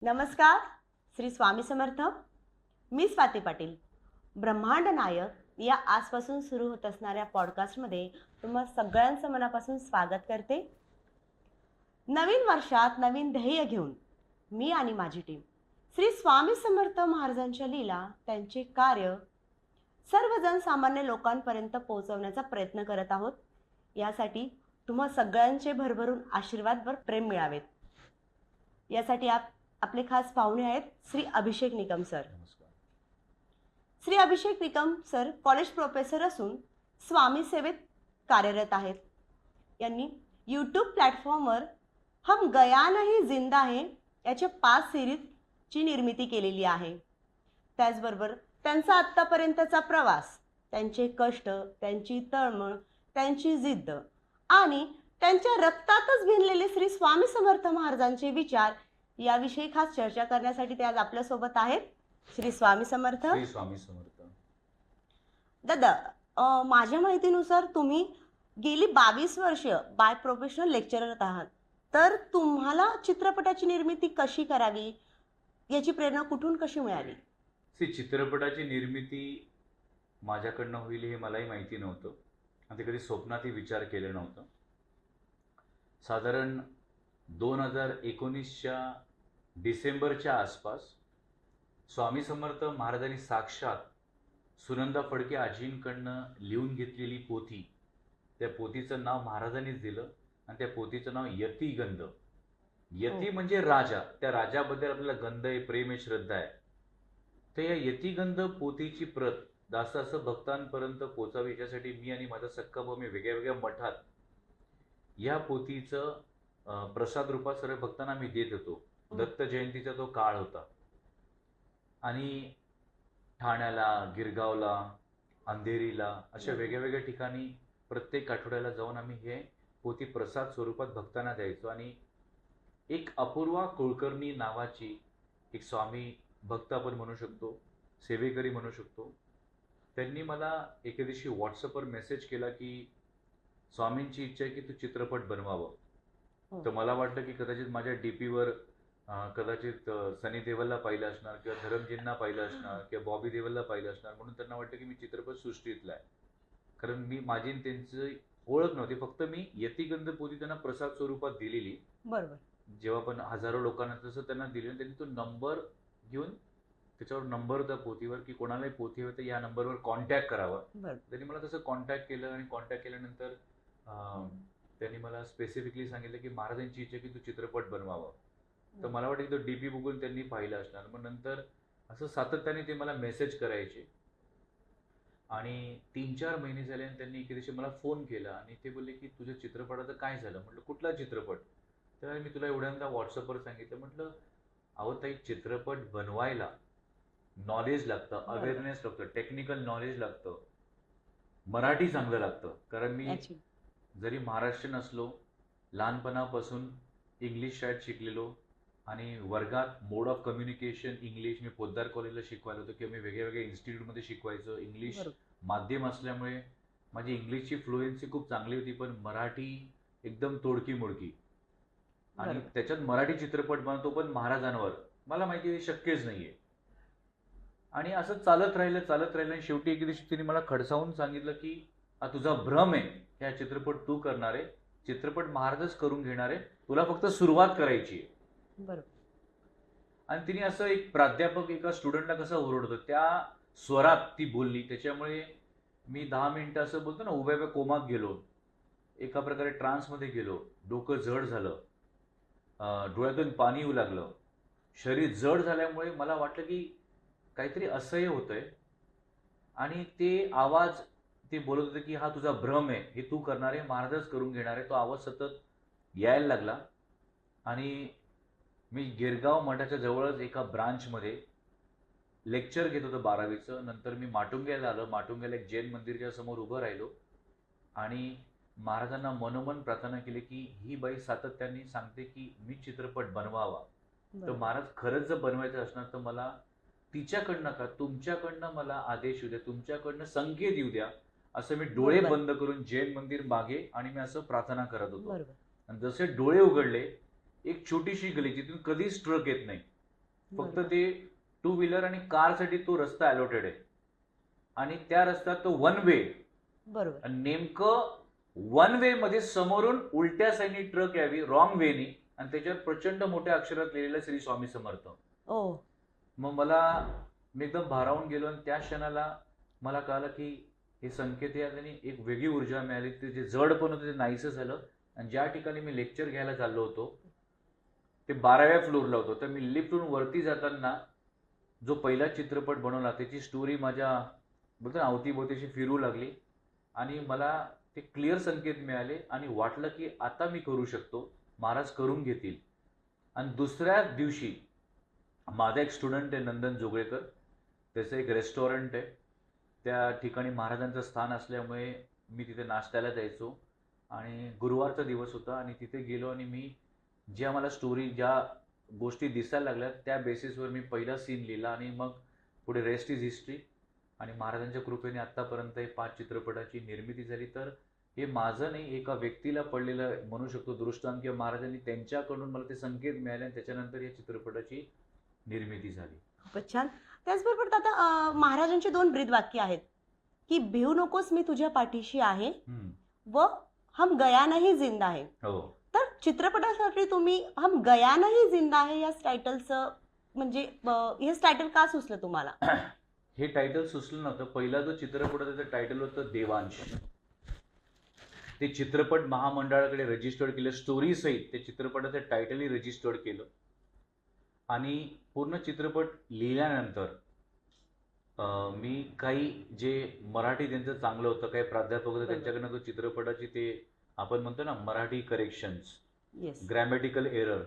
नमस्कार. श्री स्वामी समर्थ. मी स्वाती पाटील. ब्रह्मांड नायक या आजपासून सुरू होत असणाऱ्या पॉडकास्टमध्ये तुम्हा सगळ्यांचं मनापासून स्वागत करते. नवीन वर्षात नवीन ध्येय घेऊन मी आणि माझी टीम श्री स्वामी समर्थ महाराजांच्या लीला, त्यांचे कार्य सर्वजन सामान्य लोकांपर्यंत पोहोचवण्याचा प्रयत्न करत आहोत. यासाठी तुम्हा सगळ्यांचे भरभरून आशीर्वाद वर प्रेम मिळावेत. यासाठी आपले खास पाहुणे आहेत श्री अभिषेक निकम सर. नमस्कार. Shri Abhishek Nikam sir college professor असून स्वामी सेवेत कार्यरत आहेत. यांनी यूट्यूब प्लॅटफॉर्मवर हम गया नहीं जिंदा है याच्या 5 सिरीजची निर्मिती केलेली आहे. त्याचबरोबर त्यांचा आत्तापर्यंतचा प्रवास, त्यांचे कष्ट, त्यांची तळमळ, त्यांची जिद्द आणि त्यांच्या रक्तातच भिनलेले श्री स्वामी समर्थ महाराजांचे विचार याविषयी खास चर्चा करण्यासाठी ते आज आपल्यासोबत आहेत. श्री स्वामी समर्थ. श्री स्वामी समर्थ. दादा, माझ्या माहितीनुसार तुम्ही गेली 22 वर्ष बाय प्रोफेशनल लेक्चरर आहात. तर तुम्हाला चित्रपटाची निर्मिती कशी करावी याची प्रेरणा कुठून कशी मिळाली? चित्रपटाची निर्मिती माझ्याकडनं होईल हे मलाही माहिती नव्हतं आणि ते कधी स्वप्नातही विचार केलं नव्हतं. साधारण 2019च्या डिसेंबरच्या आसपास स्वामी समर्थ महाराजांनी साक्षात सुनंदा फडके आजींकडनं लिहून घेतलेली पोथी, त्या पोथीचं नाव महाराजांनीच दिलं आणि त्या पोथीचं नाव यतिगंध. यती म्हणजे राजा, त्या राजाबद्दल आपल्याला गंध आहे, प्रेम आहे, श्रद्धा आहे. तर या यतिगंध पोथीची प्रत दासासं भक्तांपर्यंत पोचावी याच्यासाठी मी आणि माझा सक्का भाऊ मी वेगळ्या वेगळ्या मठात या पोथीचं प्रसाद रूपात सर्व भक्तांना मी देत होतो. दत्त जयंतीचा तो काळ होता आणि ठाण्याला, गिरगावला, अंधेरीला अशा वेगळ्या वेगळ्या ठिकाणी प्रत्येक आठवड्याला जाऊन आम्ही हे पोथी प्रसाद स्वरूपात भक्तांना द्यायचो. आणि एक अपूर्वा कुलकर्णी नावाची एक स्वामी भक्त आपण म्हणू शकतो, सेवेकरी म्हणू शकतो, त्यांनी मला एके दिवशी व्हॉट्सअपवर मेसेज केला की स्वामींची इच्छा आहे की तू चित्रपट बनवावं. तर मला वाटलं की कदाचित माझ्या डीपीवर कदाचित सनी देवलला पाहिलं असणार किंवा धरमजींना पाहिलं असणार किंवा बॉबी देवलला पाहिलं असणार, म्हणून त्यांना वाटतं की मी चित्रपट सृष्टीतला आहे. कारण मी माझी त्यांची ओळख नव्हती, फक्त मी यतिगंध पोथी त्यांना प्रसाद स्वरूपात दिलेली. बरोबर. जेव्हा पण हजारो लोकांना तसं त्यांना दिले, त्यांनी तो नंबर घेऊन त्याच्यावर नंबर होता पोथीवर की कोणालाही पोथी हवी तर या नंबरवर कॉन्टॅक्ट करावा. त्यांनी मला तसं कॉन्टॅक्ट केलं आणि कॉन्टॅक्ट केल्यानंतर त्यांनी मला स्पेसिफिकली सांगितलं की महाराजांची इच्छा की तू चित्रपट बनवावा. तर मला वाटतं की तो डीपी बघून त्यांनी पाहिलं असणार. मग नंतर असं सातत्याने ते मला मेसेज करायचे आणि 3-4 महिने झाले आणि त्यांनी एके दिवशी मला फोन केला आणि ते बोलले की तुझ्या चित्रपटाचं काय झालं. म्हटलं कुठला चित्रपट. तर मी तुला एवढ्यांदा व्हॉट्सअपवर सांगितलं. म्हटलं अहो ताई, चित्रपट बनवायला नॉलेज लागतं, अवेअरनेस लागतं, टेक्निकल नॉलेज लागतं, मराठी चांगलं लागतं. कारण मी जरी महाराष्ट्रीयन असलो, लहानपणापासून इंग्लिश शाळेत शिकलेलो आणि वर्गात मोड ऑफ कम्युनिकेशन इंग्लिश, मी पोद्दार कॉलेजला शिकवायला होतो किंवा मी वेगळ्या वेगळ्या इन्स्टिट्यूटमध्ये शिकवायचो. इंग्लिश माध्यम असल्यामुळे माझी इंग्लिशची फ्लुएन्सी खूप चांगली होती, पण मराठी एकदम तोडकी मोडकी. आणि त्याच्यात मराठी चित्रपट बनतो पण महाराजांवर, मला माहिती आहे शक्यच नाहीये. आणि असं चालत राहिलं आणि शेवटी एके दिवशी तिने मला खडसावून सांगितलं की हा तुझा भ्रम आहे, ह्या चित्रपट तू करणार आहे, चित्रपट महाराजच करून घेणार आहे, तुला फक्त सुरुवात करायची आहे. बरोबर. आणि तिने असं एक प्राध्यापक एका स्टुडंटला कसं ओरडतो त्या स्वरात ती बोलली. त्याच्यामुळे मी 10 मिनिटं असं बोलतो ना, उभ्या कोमात गेलो, एका प्रकारे ट्रान्समध्ये गेलो. डोकं जड झालं, डोळ्यातून पाणी येऊ लागलं, शरीर जड झाल्यामुळे मला वाटलं की काहीतरी असह्य होतंय. आणि ते आवाज ते बोलत होते की हा तुझा भ्रम आहे, हे तू करणार आहे, महाराजच करून घेणार आहे. तो आवाज सतत यायला लागला आणि मी गिरगाव मठाच्या जवळच एका ब्रांचमध्ये लेक्चर घेत होतो 12वीचं. नंतर मी माटुंग्याला आलो. माटुंग्याला एक जैन मंदिरच्या समोर उभं राहिलो आणि महाराजांना मनोमन प्रार्थना केली की ही बाई सातत्याने सांगते की मी चित्रपट बनवावा, तर महाराज खरंच जर बनवायचं असणार तर मला तिच्याकडनं का तुमच्याकडनं मला आदेश येऊ द्या, तुमच्याकडनं संकेत येऊ द्या. असं मी डोळे बंद करून जैन मंदिर मागे आणि मी असं प्रार्थना करत होतो. आणि जसे डोळे उघडले, एक छोटीशी गली जिथून कधीच ट्रक येत नाही, फक्त बरोबर. ते टू व्हीलर आणि कारसाठी तो रस्ता अलॉटेड आहे आणि त्या रस्त्यात तो वन वे. बरोबर. आणि नेमकं वन वे मध्ये समोरून उलट्या साईडनी ट्रक यावी रॉंग वेनी आणि त्याच्यावर प्रचंड मोठ्या अक्षरात लिहिलेलं श्री स्वामी समर्थ. ओ. मग मी एकदम भारावून गेलो आणि त्या क्षणाला मला कळालं की हे संकेत आहे आणि एक वेगळी ऊर्जा मिळाली. ते जे जड पण होतं ते नाहीसं झालं. आणि ज्या ठिकाणी मी लेक्चर घ्यायला चाललो होतो ते 12व्या फ्लोअरला होतो. तर मी लिफ्टवरून वरती जाताना जो पहिला चित्रपट बनवला त्याची स्टोरी माझ्या बोलतो ना अवतीभोवतीशी फिरू लागली आणि मला ते क्लिअर संकेत मिळाले आणि वाटलं की आता मी करू शकतो, महाराज करून घेतील. आणि दुसऱ्या दिवशी माझा एक स्टुडंट आहे नंदन जोगळेकर, त्याचं एक रेस्टॉरंट आहे. त्या ठिकाणी महाराजांचं स्थान असल्यामुळे मी तिथे नाश्त्याला जायचो आणि गुरुवारचा दिवस होता आणि तिथे गेलो आणि मी ज्या मला स्टोरी ज्या गोष्टी दिसायला लागल्या त्या बेसिसवर मी पहिला सीन लिहिला आणि मग पुढे रेस्ट इज हिस्ट्री. आणि महाराजांच्या कृपेने आत्तापर्यंत हे 5 चित्रपटाची निर्मिती झाली. तर हे माझं नाही, एका व्यक्तीला पडलेलं म्हणू शकतो दृष्टांत किंवा महाराजांनी त्यांच्याकडून मला ते संकेत मिळाले आणि त्याच्यानंतर या चित्रपटाची निर्मिती झाली. खूपच छान. त्याचबरोबर आता महाराजांची 2 ब्रीदवाक्य आहेत की भिवू नकोस मी तुझ्या पाठीशी आहे व हम गया नहीं जिंदा है. हो. तर चित्रपटासाठी तुम्ही हम गया नहीं जिंदा है या टायटलचं म्हणजे हे टायटल का सुचलं तुम्हाला? हे टायटल सुचलं नव्हतं. पहिला जो चित्रपट होता त्याचं टायटल होतं देवांश. ते चित्रपट महामंडळाकडे रजिस्टर्ड केलं, स्टोरी सहित ते चित्रपटाचं टायटलही रजिस्टर्ड केलं. आणि पूर्ण चित्रपट लिहिल्यानंतर मी काही जे मराठी त्यांचं चांगलं होतं, काही प्राध्यापक होते त्यांच्याकडनं तो चित्रपटाची ते आपण म्हणतो ना मराठी करेक्शन्स, ग्रॅमॅटिकल एरर,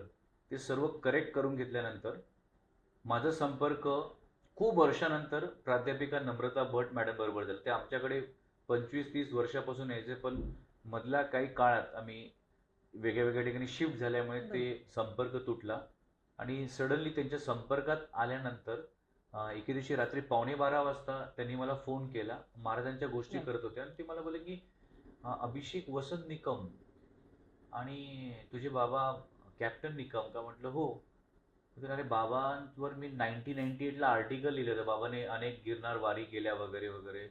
ते सर्व करेक्ट करून घेतल्यानंतर माझा संपर्क खूप वर्षानंतर प्राध्यापिका नम्रता भट मॅडम बरोबर झाला. ते आमच्याकडे 25-30 वर्षापासून यायचे, पण मधल्या काही काळात आम्ही वेगळ्या वेगळ्या ठिकाणी शिफ्ट झाल्यामुळे ते संपर्क तुटला. आणि सडनली त्यांच्या संपर्कात आल्यानंतर एके दिवशी रात्री 11:15 वाजता त्यांनी मला फोन केला. महाराजांच्या गोष्टी करत होते आणि ते मला बोलले की अभिषेक वसंत निकम आणि तुझे बाबा कॅप्टन निकम का? म्हटलं हो. तर अरे बाबांवर मी 1998ला आर्टिकल लिहिलं होतं, बाबाने अनेक गिरनार वारी केल्या वगैरे वगैरे.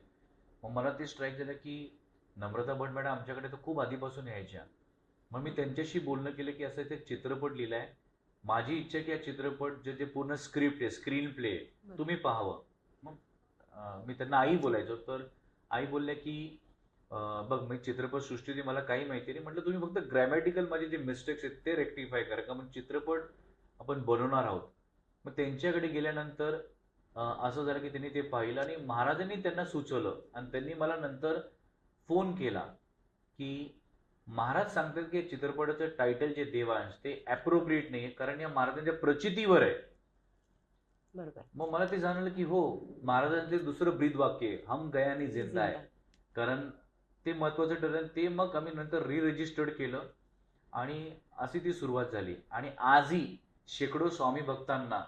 मग मला ते स्ट्राईक झालं की नम्रता भट मॅडम आमच्याकडे तर खूप आधीपासून यायच्या. मग मी त्यांच्याशी बोलणं केलं की असं ते चित्रपट लिहिलाय, माझी इच्छा की या चित्रपट जे पूर्ण स्क्रिप्ट आहे, स्क्रीन प्ले तुम्ही पाहावं. मग मी त्यांना आई बोलायचो. तर आई बोलल्या की बघ मी चित्रपटसृष्टीची मला काही माहिती नाही. म्हटलं तुम्ही फक्त ग्रॅमॅटिकल माझे जे मिस्टेक्स आहेत ते रेक्टिफाय करा, का मग चित्रपट आपण बनवणार आहोत. मग त्यांच्याकडे गेल्यानंतर असं झालं की त्यांनी ते पाहिलं आणि महाराजांनी त्यांना सुचवलं आणि त्यांनी मला नंतर फोन केला की महाराज सांगतात की चित्रपटाचं टायटल जे देवांश ते ॲप्रोप्रिएट नाही आहे, कारण या महाराजांच्या प्रचितीवर आहे. बरोबर. मग मला ते जाणवलं की हो, महाराजांचं दुसरं ब्रीदवाक्य आहे हम गया नहीं जिंदा है, कारण ते महत्वाचं ठरलं. ते मग आम्ही नंतर रजिस्टर्ड केलं आणि अशी ती सुरुवात झाली. आणि आजही शेकडो स्वामी भक्तांना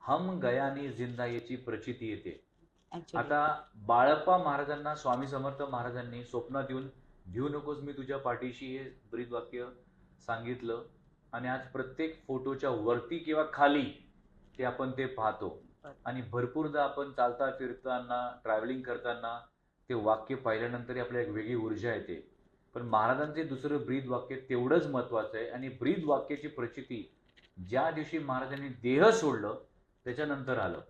हम गया नहीं जिंदा याची प्रचिती येते. आता बाळप्पा महाराजांना स्वामी समर्थ महाराजांनी स्वप्नात येऊन भिवू नकोस मी तुझ्या पाठीशी हे ब्रीदवाक्य सांगितलं आणि आज प्रत्येक फोटोच्या वरती किंवा खाली ते आपण ते पाहतो. आणि भरपूरदा आपण चालता फिरताना ट्रॅव्हलिंग करताना ते वाक्य पाहिल्यानंतर आपल्याला एक वेगळी ऊर्जा येते. पण महाराजांचे दुसरं ब्रीदवाक्य तेवढंच महत्वाचं आहे आणि ब्रीदवाक्याची प्रचिती ज्या दिवशी महाराजांनी देह सोडलं त्याच्यानंतर आलं.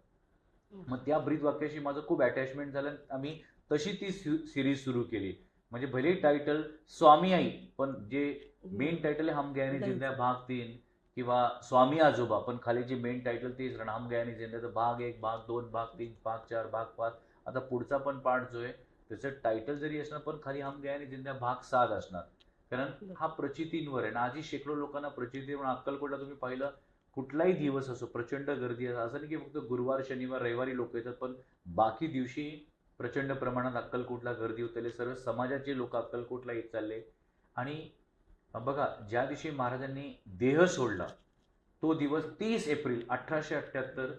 मग त्या ब्रीदवाक्याशी माझं खूप अटॅचमेंट झालं. आम्ही तशी ती सिरीज सुरू केली. म्हणजे भले टायटल स्वामी आई, पण जे मेन टायटल आहे हम गया नहीं जिंदा भाग 3 किंवा स्वामी आजोबा, पण खाली जे मेन टायटल तेच राहणार हम गया नहीं जिंदा. तर भाग 1, भाग 2, भाग 3, भाग 4, भाग 5. आता पुढचा पण पार्ट जो आहे त्याचं टायटल जरी असणार पण खाली हम गया नहीं जिंदा भाग 7 असणार, कारण हा प्रचितींवर आहे. आजही शेकडो लोकांना प्रचिती म्हणून अक्कलकोटला तुम्ही पाहिलं कुठलाही दिवस असो प्रचंड गर्दी असं नाही की फक्त गुरुवार शनिवार रविवारी लोक येतात, पण बाकी दिवशी प्रचंड प्रमाणात अक्कलकोटला गर्दी होते. सर्व समाजाचे लोक अक्कलकोटला येत चालले. आणि बघा ज्या दिवशी महाराजांनी देह सोडला तो दिवस 30 एप्रिल 1878,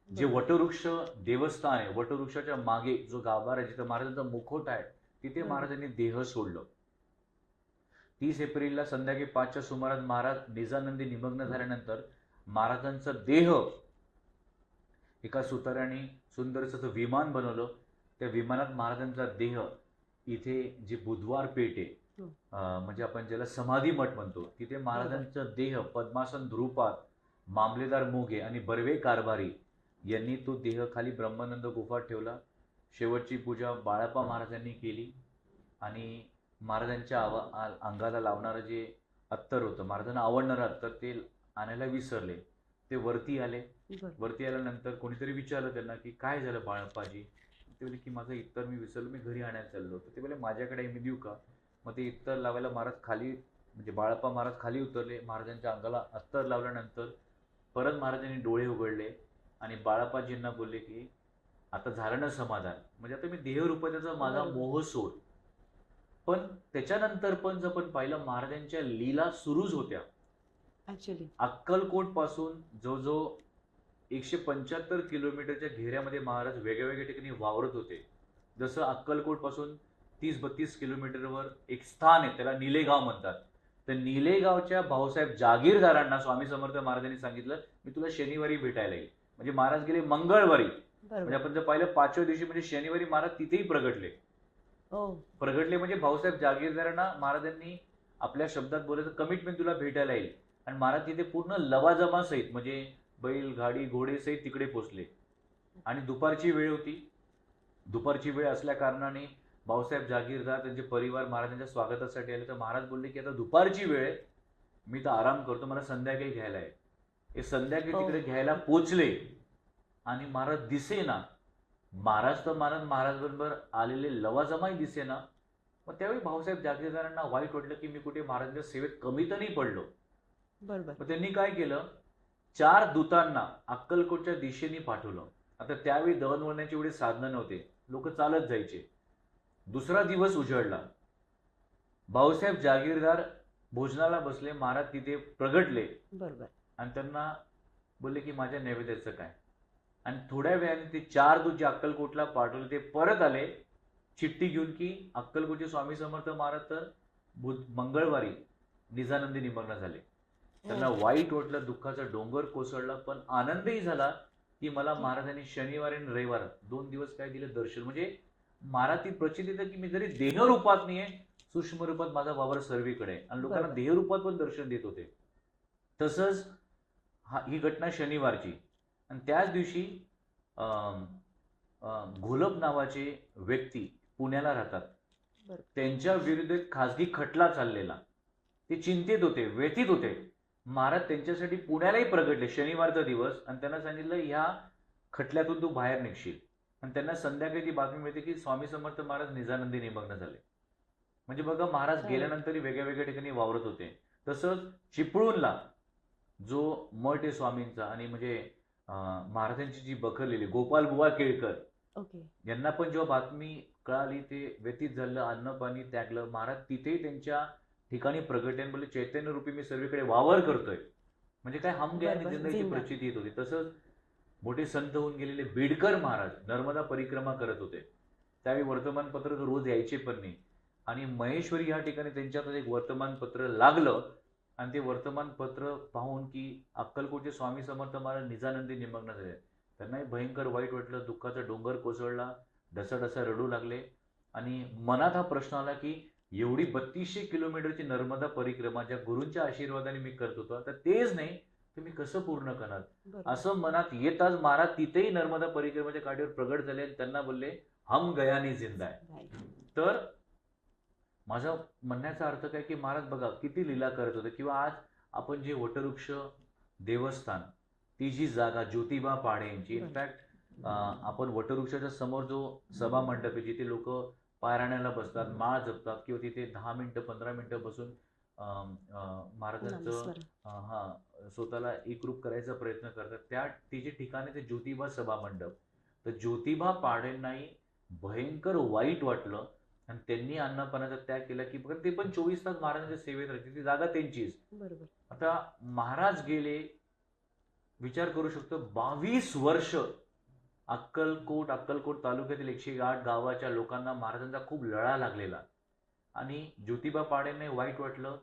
जे वटवृक्ष देवस्थान आहे, वटवृक्षाच्या मागे जो गाभारा आहे जिथं महाराजांचा मुखवटा आहे तिथे महाराजांनी देह सोडलं. 30 एप्रिलला संध्याकाळी 5च्या सुमारास महाराज निजानंदी निमग्न झाल्यानंतर महाराजांचा देह एका सुताराने सुंदरसं असं विमान बनवलं. त्या विमानात महाराजांचा देह इथे जी बुधवार पेठ आहे, हं. म्हणजे आपण ज्याला समाधी मठ म्हणतो, तिथे महाराजांचा देह पद्मासन ध्रुपात, मामलेदार मोघे आणि बर्वे कारभारी यांनी तो देह खाली ब्रह्मानंद गुफात ठेवला. शेवटची पूजा बाळाप्पा महाराजांनी केली आणि महाराजांच्या अंगाला लावणारं जे अत्तर होतं, महाराजांना आवडणारं अत्तर, ते आणायला विसरले. ते वरती आले. बरं. वरती आल्यानंतर कोणीतरी विचारलं त्यांना की काय झालं बाळप्पाजी. ते बोलले की माझं इत्तर मी विसरलो, मी घरी आणायला चाललो. तर ते बोलले माझ्याकडे आहे, मी देऊ का. मग ते इत्तर लावायला महाराज खाली, म्हणजे बाळप्पा महाराज खाली उतरले. महाराजांच्या अंगाला अत्तर लावल्यानंतर परत महाराजांनी डोळे उघडले आणि बाळप्पाजींना बोलले की आता झालं ना समाधान, म्हणजे आता मी देहरूपाचा माझा बरोबर. मोह सोड. पण त्याच्यानंतर पण जर आपण पाहिलं, महाराजांच्या लीला सुरूच होत्या. ऍक्च्युली अक्कलकोट पासून जवळजवळ 175 किलोमीटरच्या घेऱ्यामध्ये महाराज वेगळ्या वेगळ्या ठिकाणी वावरत होते. जसं अक्कलकोट पासून 30-32 किलोमीटरवर एक स्थान आहे, त्याला निलेगाव म्हणतात. तर निलेगावच्या भाऊसाहेब जागीरदारांना स्वामी समर्थ महाराजांनी सांगितलं मी तुला शनिवारी भेटायला येईल. म्हणजे महाराज गेले मंगळवारी. म्हणजे बरोबर. आपण जर पाहिलं 5व्या दिवशी म्हणजे शनिवारी महाराज तिथेही प्रगटले. हो. प्रगटले म्हणजे भाऊसाहेब जागीरदारांना महाराजांनी आपल्या शब्दात बोलायचं कमिटमेंट तुला भेटायला येईल. आणि महाराज तिथे पूर्ण लवाजमा सहित, म्हणजे बैल गाडी घोडे सहित तिकडे पोहोचले. आणि दुपारची वेळ होती. दुपारची वेळ असल्या कारणाने भाऊसाहेब जागीरदार त्यांचे परिवार महाराजांच्या स्वागतासाठी आले. तर महाराज बोलले की आता दुपारची वेळ आहे, मी तर आराम करतो, मला संध्याकाळी घ्यायला आहे. हे संध्याकाळी हो. तिकडे घ्यायला पोचले आणि महाराज दिसेना. महाराज तर महाराज बरोबर आलेले लवाजमाही दिसेना. मग त्यावेळी भाऊसाहेब जागीरदारांना वाईट वाटलं की मी कुठे महाराजांच्या सेवेत कमी तर नाही पडलो. बरोबर. मग त्यांनी काय केलं, 4 दूतांना अक्कलकोटच्या दिशेने पाठवलं. आता त्यावेळी दळणवळणाची एवढी साधनं नव्हते, लोक चालत जायचे. दुसरा दिवस उजळला. भाऊसाहेब जागीरदार भोजनाला बसले. महाराज तिथे प्रगटले बरोबर. आणि त्यांना बोलले की माझ्या नैवेद्याचं काय. आणि थोड्या वेळाने ते 4 दूत जे अक्कलकोटला पाठवले ते परत आले चिठ्ठी घेऊन की अक्कलकोटचे स्वामी समर्थ महाराज तर मंगळवारी निजानंदी निमग्न झाले. त्यांना वाईट वाटलं, दुःखाचा डोंगर कोसळला, पण आनंदही झाला की मला महाराजांनी शनिवारी आणि रविवार 2 दिवस काय दिलं दर्शन. म्हणजे महाराज ती प्रचिती येतं की मी जरी देहरूपात नाहीये, सूक्ष्म रूपात माझा वावर सर्वीकडे आहे आणि लोकांना बरोबर. देहरूपात पण दर्शन देत होते. तसंच ही घटना शनिवारची. आणि त्याच दिवशी घोलप नावाचे व्यक्ती पुण्याला राहतात. बरोबर. त्यांच्या विरुद्ध एक खासगी खटला चाललेला. ते चिंतेत होते, व्यथित होते. महाराज त्यांच्यासाठी पुण्यालाही प्रगटले शनिवारचा दिवस आणि त्यांना सांगितलं ह्या खटल्यातून तू बाहेर निघशील. आणि त्यांना संध्याकाळी ती बातमी मिळते की स्वामी समर्थ महाराज निजानंदी निमग्न झाले. म्हणजे बघा महाराज गेल्यानंतरही वेगळ्या वेगळ्या ठिकाणी वावरत होते. तसंच चिपळूणला जो मठ आहे स्वामींचा आणि म्हणजे महाराजांची जी बखरलेली गोपाल बुवा केळकर ओके. यांना पण जेव्हा बातमी कळाली ते व्यतीत झालं, अन्न पाणी त्यागलं. महाराज तिथेही त्यांच्या ठिकाणी प्रगटले आणि बोलले चैतन्य रूपी मी सर्वीकडे वावर करतोय. म्हणजे काय हम गया बरोबर. जिंदाची जिंदा. प्रचिती येत होती. तसंच मोठे संत होऊन गेलेले बीडकर महाराज नर्मदा परिक्रमा करत होते. त्यावेळी वर्तमानपत्र रोज यायचे पण नाही. आणि महेश्वरी या ठिकाणी त्यांच्यात एक वर्तमानपत्र लागलं आणि ते वर्तमानपत्र पाहून की अक्कलकोटचे स्वामी समर्थ महाराज निजानंदी निमग्न झाले. त्यांनाही भयंकर वाईट वाटलं, दुःखाचा डोंगर कोसळला, ढसाढसा रडू लागले. आणि मनात हा प्रश्न आला की एवढी 3200 किलोमीटरची नर्मदा परिक्रमा ज्या गुरूंच्या आशीर्वादाने मी करत होतो, तर तेच नाही तर मी कसं पूर्ण करणार. बरोबर. असं मनात येताच महाराज तिथेही नर्मदा परिक्रमाच्या काठीवर प्रगट झाले आणि त्यांना बोलले हम गयानी जिंदा आहे. Right. तर माझा म्हणण्याचा अर्थ काय की महाराज बघा किती लीला करत होते. किंवा आज आपण जे वटवृक्ष देवस्थान, ती जी जागा ज्योतिबा पाडे यांची, इनफॅक्ट आपण वटवृक्षाच्या समोर जो सभा मंडप आहे जिथे लोक पारायणाला बसतात, माळ जपतात किंवा तिथे 10 मिनिटं 15 मिनिटं बसून महाराजांचं नामस्मरण. स्वतःला एकरूप करायचा प्रयत्न करतात, त्या तिचे ठिकाणी ते ज्योतिबा सभा मंडप. तर ज्योतिबा पाडेंनाही भयंकर वाईट वाटलं आणि त्यांनी अन्नपाण्याचा त्याग केला की बघा ते पण 24 तास महाराजांच्या सेवेत राहते, ती जागा त्यांचीच. बरोबर. आता महाराज गेले, विचार करू शकतो 22 वर्ष अक्कलकोट तालुक्यातील 108 गावाच्या लोकांना महाराजांचा खूप लळा लागलेला. आणि ज्योतिबा पाडेंना वाईट वाटलं,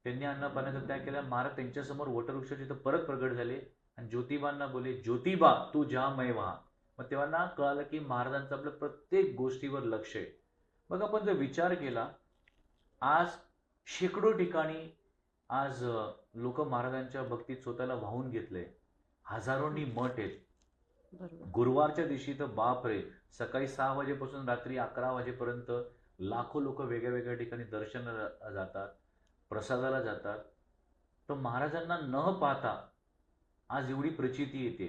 त्यांनी अन्नपाण्याचा त्याग केला. महाराज त्यांच्यासमोर वटवृक्षाचे तर परत प्रगट झाले आणि ज्योतिबांना बोले, ज्योतिबा तू जा मै वहा. मग तेव्हा ना कळालं की महाराजांचं आपलं प्रत्येक गोष्टीवर लक्ष आहे. मग आपण जर विचार केला, आज शेकडो ठिकाणी आज लोक महाराजांच्या भक्तीत स्वतःला वाहून घेतले. हजारोंनी मठ आहेत. बरोबर. गुरुवारच्या दिवशी तर बाप रे, सकाळी 6 वाजेपासून रात्री 11 वाजेपर्यंत लाखो लोक वेगळ्या वेगळ्या ठिकाणी दर्शनाला जातात, प्रसादाला जातात. तर महाराजांना न पाहता आज एवढी प्रचिती येते.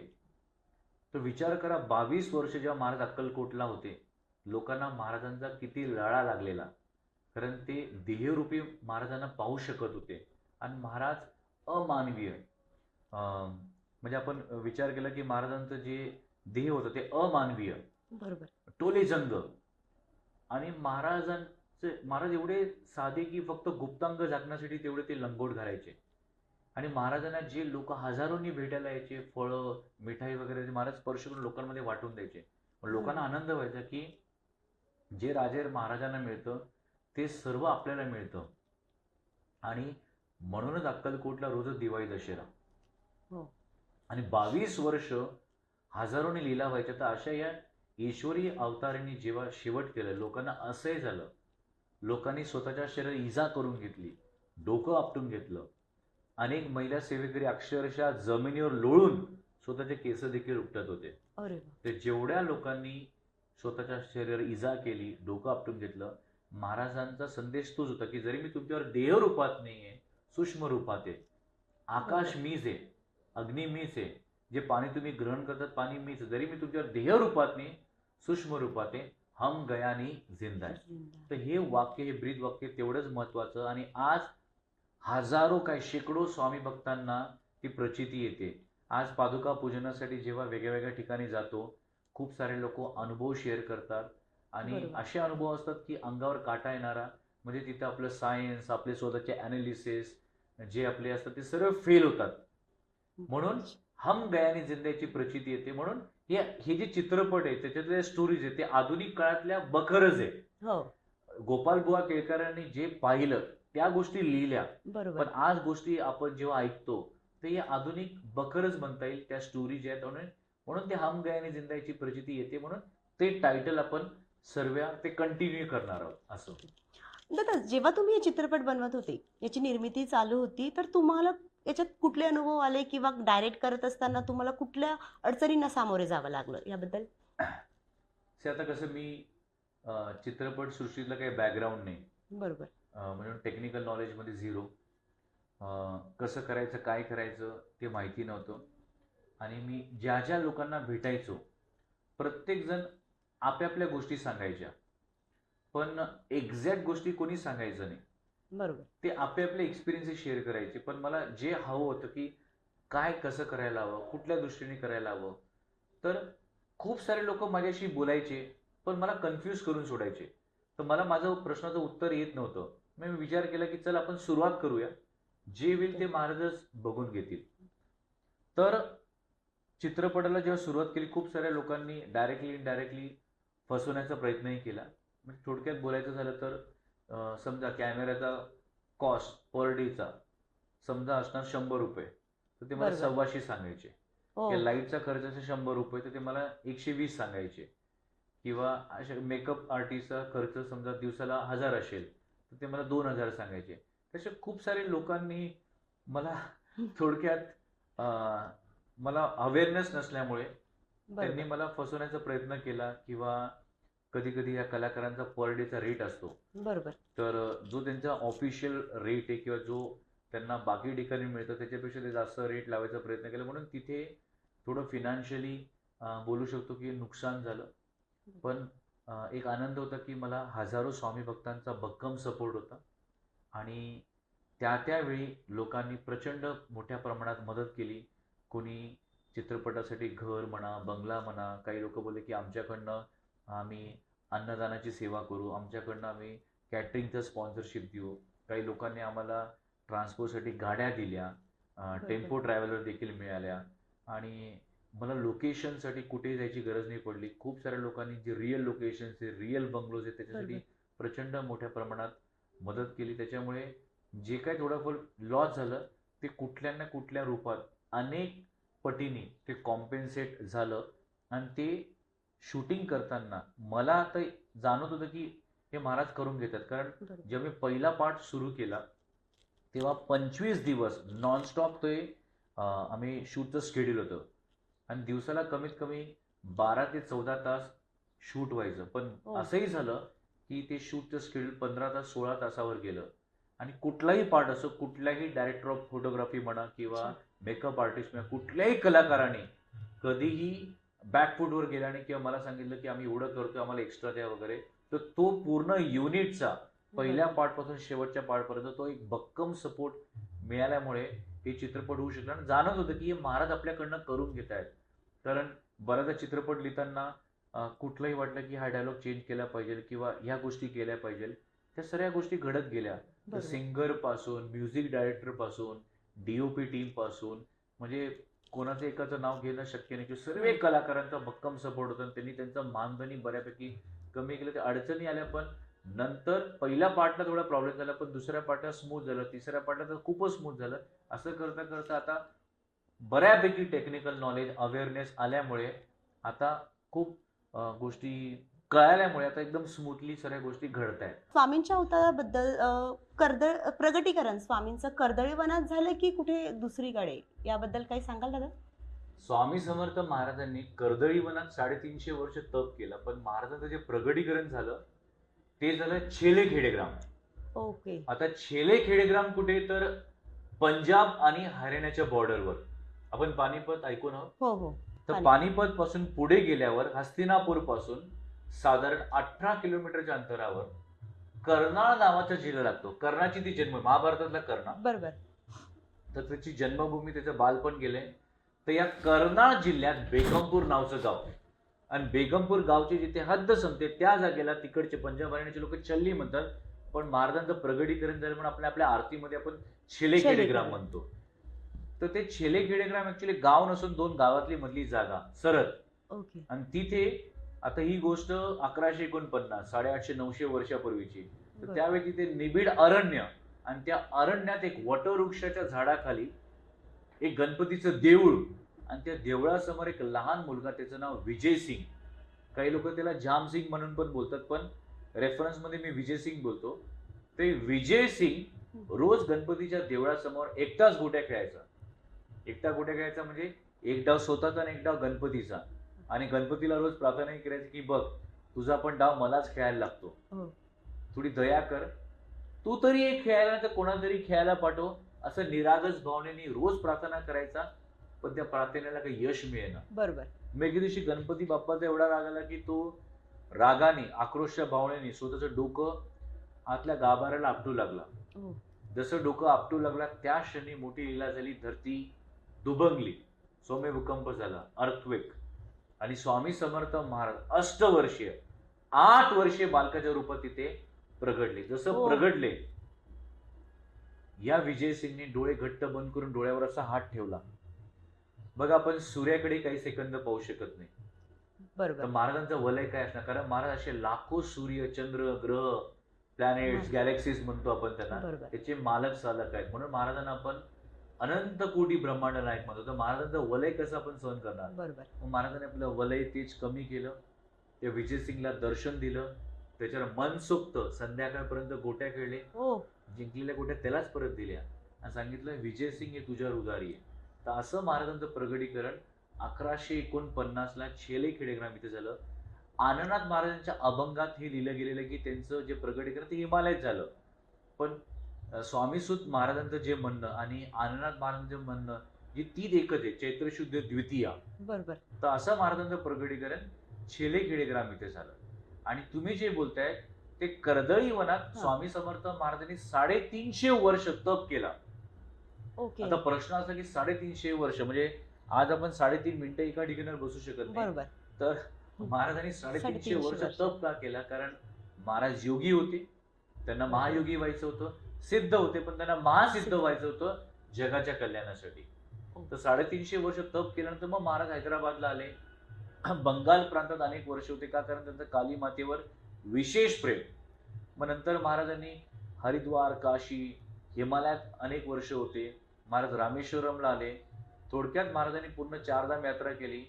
तर विचार करा, 22 वर्ष जेव्हा महाराज अक्कलकोटला होते, लोकांना महाराजांचा किती लळा लागलेला. कारण ते देहरूपी महाराजांना पाहू शकत होते. आणि महाराज अमानवीय, म्हणजे आपण विचार केला की महाराजांचं जे देह होतं ते अमानवीय, बरोबर. टोलेजंग. आणि महाराज एवढे साधे की फक्त गुप्तांग झाकण्यासाठी तेवढे ते लंगोट घालायचे. आणि महाराजांना जे लोक हजारोंनी भेटायला यायचे, फळं मिठाई वगैरे ते महाराज स्पर्श करून लोकांमध्ये वाटून द्यायचे. मग लोकांना आनंद व्हायचा की जे राजे महाराजांना मिळतं ते सर्व आपल्याला मिळतं. आणि म्हणूनच अक्कलकोटला रोजच दिवाळी दशेरा. हो. आणि 22 वर्ष हजारोने लीला व्हायच्या. तर अशा या ईश्वरी अवतारांनी जेव्हा शेवट केलं, लोकांना असंही झालं, लोकांनी स्वतःच्या शरीरात इजा करून घेतली, डोकं आपटून घेतलं. अनेक महिला सेवेकरी अक्षरशः जमिनीवर लोळून स्वतःचे केस देखील उपटत होते. अरे ते जेवढ्या लोकांनी स्वतःच्या शरीरावर इजा केली, डोकं आपटून घेतलं, महाराजांचा संदेश तोच होता की जरी मी तुमच्यावर देह रूपात नाहीये, सूक्ष्म रूपात आहे. आकाश मीच आहे, अग्नी मीच आहे, जे पाणी तुम्ही ग्रहण करतात पाणी मीच. जरी मी तुमच्यावर देह रूपात नाही, सूक्ष्म रूपात आहे, हम गयानी जिंदा आहे. तर हे वाक्य, हे ब्रीद वाक्य तेवढंच महत्वाचं. आणि आज हजारो काय शेकडो स्वामी भक्तांना ती प्रचिती येते. आज पादुका पूजनासाठी जेव्हा वेगळ्या वेगळ्या ठिकाणी जातो, खूप सारे लोक अनुभव शेअर करतात. आणि असे अनुभव असतात की अंगावर काटा येणारा. म्हणजे तिथं आपलं सायन्स, आपले स्वतःचे अनालिसिस जे आपले असतात ते सर्व फेल होतात. म्हणून हम गयानी जिंदाची प्रचिती येते. म्हणून हे जे चित्रपट आहे त्याच्यातले स्टोरीज आहे ते आधुनिक काळातल्या बखरच आहे. गोपाल बुवा केळकरांनी जे पाहिलं त्या गोष्टी लिहिल्या, पण आज गोष्टी आपण जेव्हा ऐकतो तर या आधुनिक बखरच म्हणता येईल. त्या स्टोरी ज्या आहेत म्हणून ते हम गयानी जिंदाची प्रचिती येते. म्हणून ते टायटल आपण सर्व ते कंटिन्यू करणार आहोत. असं दादा, जेव्हा तुम्ही हे चित्रपट बनवत होते, याची निर्मिती चालू होती, तर तुम्हाला याच्यात कुठले अनुभव आले किंवा डायरेक्ट करत असताना तुम्हाला कुठल्या अडचणींना सामोरे जावं लागलं याबद्दल? आता कसं, मी चित्रपट सृष्टीतलं काही बॅकग्राऊंड नाही. बरोबर. म्हणून टेक्निकल नॉलेजमध्ये झिरो. कसं करायचं, काय करायचं ते माहिती नव्हतं. आणि मी ज्या ज्या लोकांना भेटायचो, प्रत्येकजण आपापल्या गोष्टी सांगायच्या, पण एक्झॅक्ट गोष्टी कोणी सांगायचं नाही. बरोबर. ते आपले एक्सपिरियन्सेस शेअर करायचे. पण मला जे हवं होतं की काय कसं करायला हवं, कुठल्या दृष्टीने करायला हवं. तर खूप सारे लोक माझ्याशी बोलायचे, पण मला कन्फ्यूज करून सोडायचे. तर मला माझं प्रश्नाचं उत्तर येत नव्हतं. मी विचार केला की चल आपण सुरुवात करूया, जे होईल ते महाराजच बघून घेतील. तर चित्रपटाला जेव्हा सुरुवात केली, खूप साऱ्या लोकांनी डायरेक्टली इनडायरेक्टली फसवण्याचा प्रयत्नही केला. म्हणजे थोडक्यात बोलायचं झालं तर समजा कॅमेऱ्याचा कॉस्ट पर डेचा समजा असणार 100 रुपये, तर ते मला 125 सांगायचे. लाईटचा खर्च असेल 100 रुपये, तर ते मला 120 सांगायचे. किंवा अशा मेकअप आर्टिस्टचा खर्च समजा दिवसाला 1000 असेल, तर ते मला 2000 सांगायचे. तसे खूप सारे लोकांनी मला थोडक्यात मला अवेअरनेस नसल्यामुळे त्यांनी मला फसवण्याचा प्रयत्न केला. किंवा कधी कधी या कलाकारांचा पर डेचा रेट असतो, बरोबर, तर जो त्यांचा ऑफिशियल रेट आहे किंवा जो त्यांना बाकी ठिकाणी मिळतं त्याच्यापेक्षा ते जास्त रेट लावायचा प्रयत्न केला. म्हणून तिथे थोडं फिनान्शियली बोलू शकतो की नुकसान झालं. पण एक आनंद होता की मला हजारो स्वामी भक्तांचा भक्कम सपोर्ट होता. आणि त्यावेळी लोकांनी प्रचंड मोठ्या प्रमाणात मदत केली. कोणी चित्रपटासाठी घर म्हणा, बंगला म्हणा. काही लोक बोलले की आमच्याकडनं आम्ही अन्नदानाची सेवा करू, आमच्याकडनं आम्ही कॅटरिंगचं स्पॉन्सरशिप देऊ. काही लोकांनी आम्हाला ट्रान्सपोर्टसाठी गाड्या दिल्या, टेम्पो ट्रॅव्हलर देखील मिळाल्या. आणि मला लोकेशनसाठी कुठेही जायची गरज नाही पडली. खूप साऱ्या लोकांनी जे रिअल लोकेशन्स आहे, रिअल बंगलोज आहेत, त्याच्यासाठी प्रचंड मोठ्या प्रमाणात मदत केली. त्याच्यामुळे जे काही थोडंफार लॉस झालं ते कुठल्या ना कुठल्या रूपात अनेक पटीने ते कॉम्पेन्सेट झालं आणि ते शूटिंग करताना मला आता जाणवत होतं की हे महाराज करून घेतात. कारण बरोबर. जेव्हा मी पहिला पार्ट सुरू केला तेव्हा 25 दिवस नॉनस्टॉप ते आम्ही शूटचं शेड्यूल होतं आणि दिवसाला कमीत कमी 12 ते 14 तास शूट व्हायचं. पण हो. असंही झालं की ते शूटचं शेड्यूल 15 तास 16 तासावर गेलं आणि कुठलाही पार्ट असो, कुठल्याही डायरेक्टर ऑफ फोटोग्राफी म्हणा किंवा अच्छा. मेकअप आर्टिस्ट म्हणा, कुठल्याही कलाकाराने कधीही बॅकफूटवर गेला नाही किंवा मला सांगितलं की आम्ही एवढं करतोय, आम्हाला एक्स्ट्रा द्या वगैरे. तर तो पूर्ण युनिटचा पहिल्या बरोबर. पार्टपासून शेवटच्या पार्टपर्यंत तो एक भक्कम सपोर्ट मिळाल्यामुळे हे चित्रपट होऊ शकला आणि जाणत होतं की हे महाराज आपल्याकडनं करून घेत आहेत. कारण बऱ्याचदा चित्रपट लिहिताना कुठलंही वाटलं की हा डायलॉग चेंज केला पाहिजे किंवा ह्या गोष्टी केल्या पाहिजे. त्या सर्व गोष्टी घडत गेल्या. तर बरोबर. सिंगर पासून, म्युझिक डायरेक्टर पासून, डीओपी टीम पासून, म्हणजे कोणाचं एकाचं नाव घेणं शक्य नाही की सर्व कलाकारांचा भक्कम सपोर्ट होता आणि त्यांनी त्यांचं मानधनी बऱ्यापैकी कमी केलं. त्या अडचणी आल्या पण नंतर पहिल्या पार्टला थोडा प्रॉब्लेम झाला, पण दुसऱ्या पार्टला स्मूथ झालं, तिसऱ्या पार्टला तर खूपच स्मूथ झालं. असं करता करता आता बऱ्यापैकी टेक्निकल नॉलेज, अवेअरनेस आल्यामुळे आता खूप गोष्टी कळाल्यामुळे आता एकदम स्मूथली सगळ्या गोष्टी घडत आहेत. स्वामींच्या अवताराबद्दल प्रगटीकरण स्वामींचं कर्दळीवनात झालं की कुठे दुसरीकडे, याबद्दल काही सांगाल दादा? स्वामी समर्थ महाराजांनी कर्दळीवनात 350 वर्ष तप केलं, पण महाराजांचं जे प्रगटीकरण झालं ते झालं छेले खेडेग्राम. ओके. आता छेले खेडेग्राम कुठे, तर पंजाब आणि हरियाणाच्या बॉर्डरवर. आपण पानिपत ऐकून आहोत. हो हो. तर पानिपत पासून पुढे गेल्यावर हस्तिनापूर पासून साधारण 18 किलोमीटरच्या अंतरावर कर्नाळ नावाचा जिल्हा लागतो. कर्णाची ती जन्म, महाभारतातला कर्णा. बरोबर. तर त्याची जन्मभूमी, त्याचं बालपण गेलंय. तर या कर्नाळ जिल्ह्यात बेगमपूर नावचं गाव आणि बेगमपूर गावची जिथे हद्द संपते त्या जागेला तिकडचे पंजाब हरियाणाचे लोक चल्ली म्हणतात. पण महाराजांचं प्रगटीकरण झालं म्हणून आपल्या आरतीमध्ये आपण छेले खेडेग्राम म्हणतो. तर ते छेले खेडेग्राम ऍक्च्युली गाव नसून 2 गावातली मधली जागा सरळ. ओके. आणि तिथे आता ही गोष्ट 1149 850-900 वर्षापूर्वीची. तर बरं. त्यावेळी तिथे निबिड अरण्य आणि त्या अरण्यात एक वटवृक्षाच्या झाडाखाली एक गणपतीचं देऊळ आणि त्या देवळासमोर एक लहान मुलगा, त्याचं नाव विजय सिंग. काही लोक त्याला जाम सिंग म्हणून पण बोलतात, पण रेफरन्स मध्ये मी विजय सिंग बोलतो. ते विजय सिंग रोज गणपतीच्या देवळासमोर एकटाच गोट्या खेळायचा. एकटा गोट्या खेळायचा म्हणजे एक डाव स्वतःचा आणि एक डाव गणपतीचा. आणि गणपतीला रोज प्रार्थना करायची की बघ, तुझा पण डाव मलाच खेळायला लागतो, हो. थोडी दया कर, तू तरी एक खेळायला तर कोणाला तरी खेळायला पाठव. असं निरागस भावनेने रोज प्रार्थना करायचा, पण त्या प्रार्थनेला काही यश मिळेना. बरोबर. मग एके दिवशी गणपती बाप्पाचा एवढा राग आला की तो रागाने, आक्रोशच्या भावनेने स्वतःचं डोकं आतल्या गाभाऱ्याला आपटू लागला. हो. जसं डोकं आपटू लागला त्या क्षणी मोठी लीला झाली. धरती दुबंगली, सौम्य भूकंप झाला, अर्थक्वेक. आणि स्वामी समर्थ महाराज अष्टवर्षीय 8 वर्षे बालकाच्या रूपात तिथे प्रगटले. जसं हो. प्रगटले, या विजय सिंगने डोळे घट्ट बंद करून डोळ्यावर असा हात ठेवला. बघा, आपण सूर्याकडे काही सेकंद पाहू शकत नाही. तर बरोबर. महाराजांचं वलय काय असणार, कारण महाराज असे लाखो सूर्य, चंद्र, ग्रह, प्लॅनेट्स, गॅलेक्सीज म्हणतो आपण त्यांना, बरोबर. त्याचे मालक चालक आहेत. म्हणून महाराजांना आपण अनंत कोटी ब्रह्मांड नायक म्हणतो. तर महाराजांचं वलय कसं आपण सहन करणार. बरोबर. मग महाराजांनी आपलं वलय तेज कमी केलं. ते विजय सिंगला दर्शन दिलं. त्याच्यावर मनसोक्त संध्याकाळपर्यंत गोट्या खेळले. हो. जिंकलेल्या गोट्या त्यालाच परत दिल्या आणि सांगितलं विजय सिंग हे तुझ्यावर उदारी आहे. तर असं महाराजांचं प्रगटीकरण 1149 ला छेले खेडेग्राम इथे झालं. आनंदनाथ महाराजांच्या अभंगात हे लिहिलं गेलेलं की त्यांचं जे प्रगटीकरण ते हिमालयात झालं. पण स्वामीसुत महाराजांचं जे म्हणणं आणि आनंदनाथ महाराजांचं म्हणणं जी तीच एकच आहे, चैत्र शुद्ध द्वितीया. बरोबर. तर असं महाराजांचं प्रगटीकरण छेले खेडेग्राम इथे झालं. आणि तुम्ही जे बोलताय ते कर्दळी वनात स्वामी समर्थ महाराजांनी 350 वर्ष तप केला. ओके. आता प्रश्न असा की 350 वर्ष म्हणजे आज आपण 3.5 मिनिटं एका ठिकाणी बसू शकत नाही. बरोबर. तर महाराजांनी 350 वर्ष 350 तप का केला, कारण महाराज योगी होते, त्यांना महायोगी व्हायचं होतं. सिद्ध होते, पण त्यांना महासिद्ध व्हायचं होतं जगाच्या कल्याणासाठी. तर 350 वर्ष तप केल्यानंतर मग महाराज हैदराबादला आले. बंगाल प्रांतात अनेक वर्ष होते. का, कारण त्यांचं काली मातेवर विशेष प्रेम. मग नंतर महाराजांनी हरिद्वार, काशी, हिमालयात अनेक वर्ष होते. महाराज रामेश्वरमला आले. थोडक्यात महाराजांनी पूर्ण 4 धाम यात्रा केली,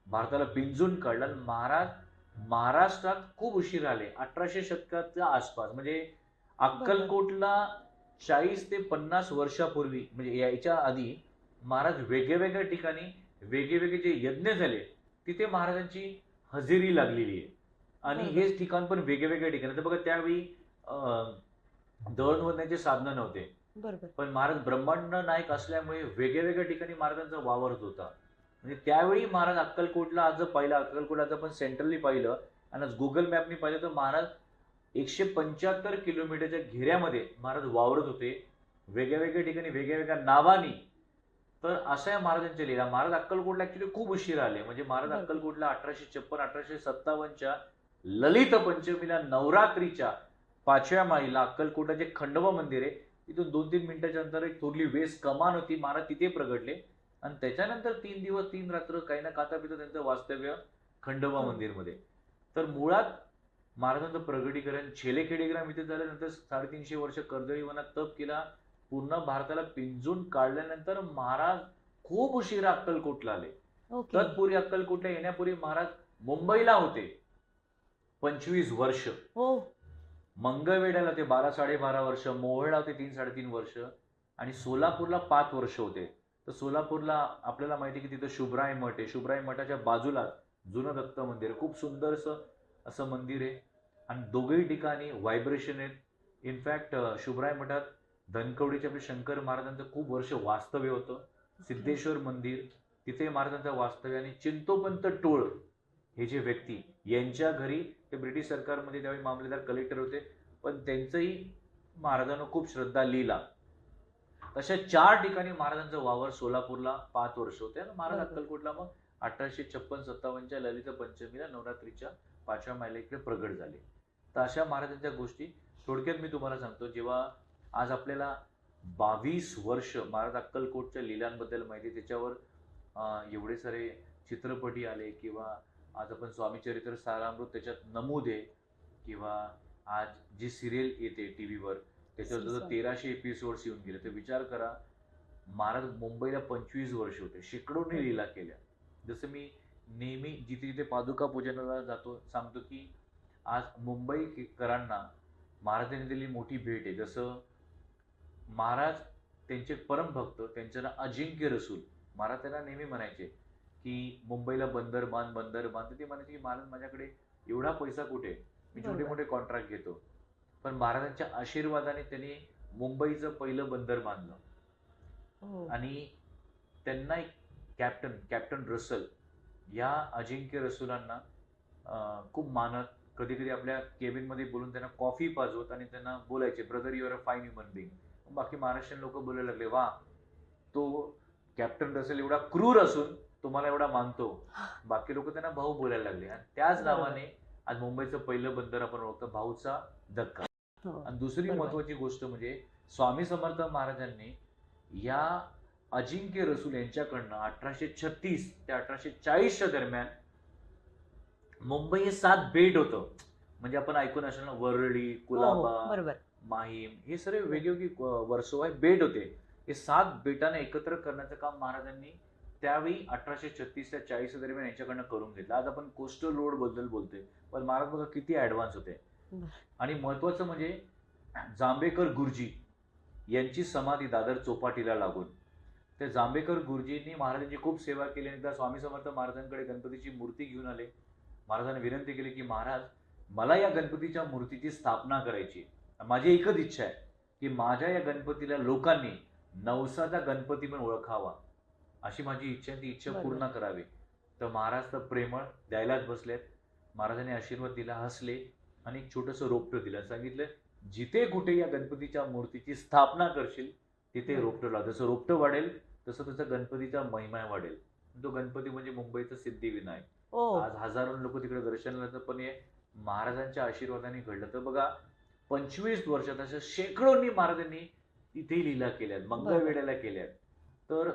भारताला पिंजून काढलं आणि महाराज महाराष्ट्रात खूप उशीर आले. 1800 शतकाच्या आसपास, म्हणजे अक्कलकोटला 40 ते 50 वर्षापूर्वी, म्हणजे याच्या आधी महाराज वेगवेगळ्या ठिकाणी वेगवेगळे जे यज्ञ झाले तिथे महाराजांची हजेरी लागलेली आहे. आणि बरोबर. हेच ठिकाण पण वेगवेगळ्या ठिकाणी. तर बघा त्यावेळी दळणवळणाचे साधनं नव्हते, बरोबर. पण महाराज ब्रह्मांड नायक असल्यामुळे वेगवेगळ्या ठिकाणी महाराजांचा वावर होता. म्हणजे त्यावेळी महाराज अक्कलकोटला, आज जर पाहिलं अक्कलकोट, आज आपण सेंट्रली पाहिलं आणि आज गुगल मॅपनी पाहिलं तर महाराज 175 किलोमीटरच्या घेऱ्यामध्ये महाराज वावरत होते, वेगवेगळ्या ठिकाणी वेगवेगळ्या नावानी. तर अशा या महाराजांच्या लीला. महाराज अक्कलकोटला ऍक्च्युली खूप उशीर आले. म्हणजे महाराज बरोबर. अक्कलकोटला 1856-1857च्या ललित पंचमीला नवरात्रीच्या 5व्या माळीला अक्कलकोटाचे खंडोबा मंदिर आहे, तिथून 2-3 मिनिटाच्या अंतर एक थोरली वेस कमान होती, महाराज तिथे प्रगटले. आणि त्याच्यानंतर 3 दिवस 3 रात्र काही ना खाता पिता त्यांचं वास्तव्य खंडोबा मंदिरमध्ये. तर मुळात महाराजांचं प्रगटीकरण छेलेखेडेग्राम इथे झालं. नंतर 350 वर्ष कर्दळी वनात तप केला. पूर्ण भारताला पिंजून काढल्यानंतर महाराज खूप उशिरा अक्कलकोटला आले. ओके. तत्पूर्वी अक्कलकोटला येण्यापूर्वी महाराज मुंबईला होते 25 वर्ष, हो. मंगळवेढ्याला होते 12-12.5 वर्ष, मोहोळला होते 3-3.5 वर्ष, आणि सोलापूरला 5 वर्ष होते. तर सोलापूरला आपल्याला माहिती आहे की तिथं शुभराय मठ आहे. शुभराय मठाच्या बाजूला जुनं दत्त मंदिर आहे, खूप सुंदरसं असं मंदिर आहे. आणि दोघेही ठिकाणी व्हायब्रेशन आहेत. इनफॅक्ट शुभराय मठात धनकवडीचे आपले शंकर महाराजांचं खूप वर्ष वास्तव्य होतं. सिद्धेश्वर मंदिर तिथे महाराजांचं वास्तव्य. आणि चिंतोपंत टोळ हे जे व्यक्ती, यांच्या घरी ते ब्रिटिश सरकारमध्ये त्यावेळी मामलेदार कलेक्टर होते, पण त्यांचंही महाराजांना खूप श्रद्धा लीला. तशा 4 ठिकाणी महाराजांचं वावर. सोलापूरला 5 वर्ष होते आणि महाराज बरोबर. अक्कलकोटला मग 1856-57च्या ललित पंचमीला नवरात्रीच्या 5व्या माईला इकडे प्रगट झाले. तर अशा महाराजांच्या गोष्टी थोडक्यात मी तुम्हाला सांगतो. जेव्हा आज आपल्याला 22 वर्ष महाराज अक्कलकोटच्या लीलांबद्दल माहिती, त्याच्यावर एवढे सारे चित्रपटी आले, किंवा आज आपण स्वामी चरित्र सारामृत त्याच्यात नमूद आहे, किंवा आज जी सिरियल येते टीव्हीवर त्याच्यावर जवळ 1300 एपिसोड्स येऊन गेले. तर विचार करा, महाराज मुंबईला 25 वर्ष होते, शेकडोनी लीला केल्या. जसं मी नेहमी जिथे जिथे पादुका पूजनाला जातो सांगतो की आज मुंबईकरांना महाराजांनी दिलेली मोठी भेट आहे. जसं महाराज त्यांचे परमभक्त, त्यांचं नाव अजिंक्य रसूल. महाराज त्यांना नेहमी म्हणायचे की मुंबईला बंदर बांध, बंदर बांध. तर ते म्हणायचे की महाराज माझ्याकडे एवढा पैसा कुठे, मी छोटे मोठे कॉन्ट्रॅक्ट घेतो. पण महाराजांच्या आशीर्वादाने त्यांनी मुंबईचं पहिलं बंदर बांधलं. हो. आणि त्यांना एक कॅप्टन रसल, या अजिंक्य रसूलांना खूप मानत, कधी कधी आपल्या केबिनमध्ये बोलून त्यांना कॉफी पाजवत आणि त्यांना बोलायचे, brother your a fine human being. बाकी महाराष्ट्रीयन लोक बोलायला लागले, वा तो कॅप्टन रसेल एवढा क्रूर असून तुम्हाला एवढा मानतो. बाकी लोक त्यांना भाऊ बोलायला लागले. आणि त्याच बरोबर. नावाने आज मुंबईचं पहिलं बंदर आपण ओळखतो, भाऊचा धक्का. हो. आणि दुसरी बरोबर. महत्वाची गोष्ट म्हणजे स्वामी समर्थ महाराजांनी या अजिंक्य रसूल यांच्याकडनं 1836 ते 1840च्या दरम्यान मुंबई हे 7 बेट होतं. म्हणजे आपण ऐकून असेल ना, वरळी, हो, हो. कुलाबा, बरोबर. माहीम, हे सर्व वेगवेगळी वर्सोवा बेट होते. हे 7 बेटांना एकत्र करण्याचं काम महाराजांनी त्यावेळी 1836 ते 40 दरम्यान यांच्याकडनं करून घेतलं. आज आपण कोस्टल रोड बद्दल बोलतोय, पण महाराज बघा किती ऍडव्हान्स होते. बरं. आणि महत्वाचं म्हणजे जांभेकर गुरुजी यांची समाधी दादर चौपाटीला लागून. त्या जांभेकर गुरुजींनी महाराजांची खूप सेवा केली. आणि त्या स्वामी समर्थ महाराजांकडे गणपतीची मूर्ती घेऊन आले. महाराजांनी विनंती केली की महाराज, मला या गणपतीच्या मूर्तीची स्थापना करायची. माझी एकच इच्छा आहे की माझ्या या गणपतीला लोकांनी नवसाचा गणपती पण ओळखावा, अशी माझी इच्छा आहे. ती इच्छा बरोबर. पूर्ण करावी. तर महाराज तर प्रेमळ द्यायलाच बसलेत. महाराजांनी आशीर्वाद दिला, हसले आणि एक छोटंसं रोपटं दिलं. सांगितलं, जिथे कुठे या गणपतीच्या मूर्तीची स्थापना करशील तिथे रोपटं लाव. जसं रोपटं वाढेल तसं तसं गणपतीचा महिमा वाढेल. तो गणपती म्हणजे मुंबईचा सिद्धिविनायक. हो. आज हजारो लोक तिकडे दर्शनाला जातात, पण हे महाराजांच्या आशीर्वादाने घडलं. तर बघा 25 वर्षात अशा शेकडोंनी महाराजांनी तिथे लीला केल्यात, मंगळवेढ्याला केल्यात. तर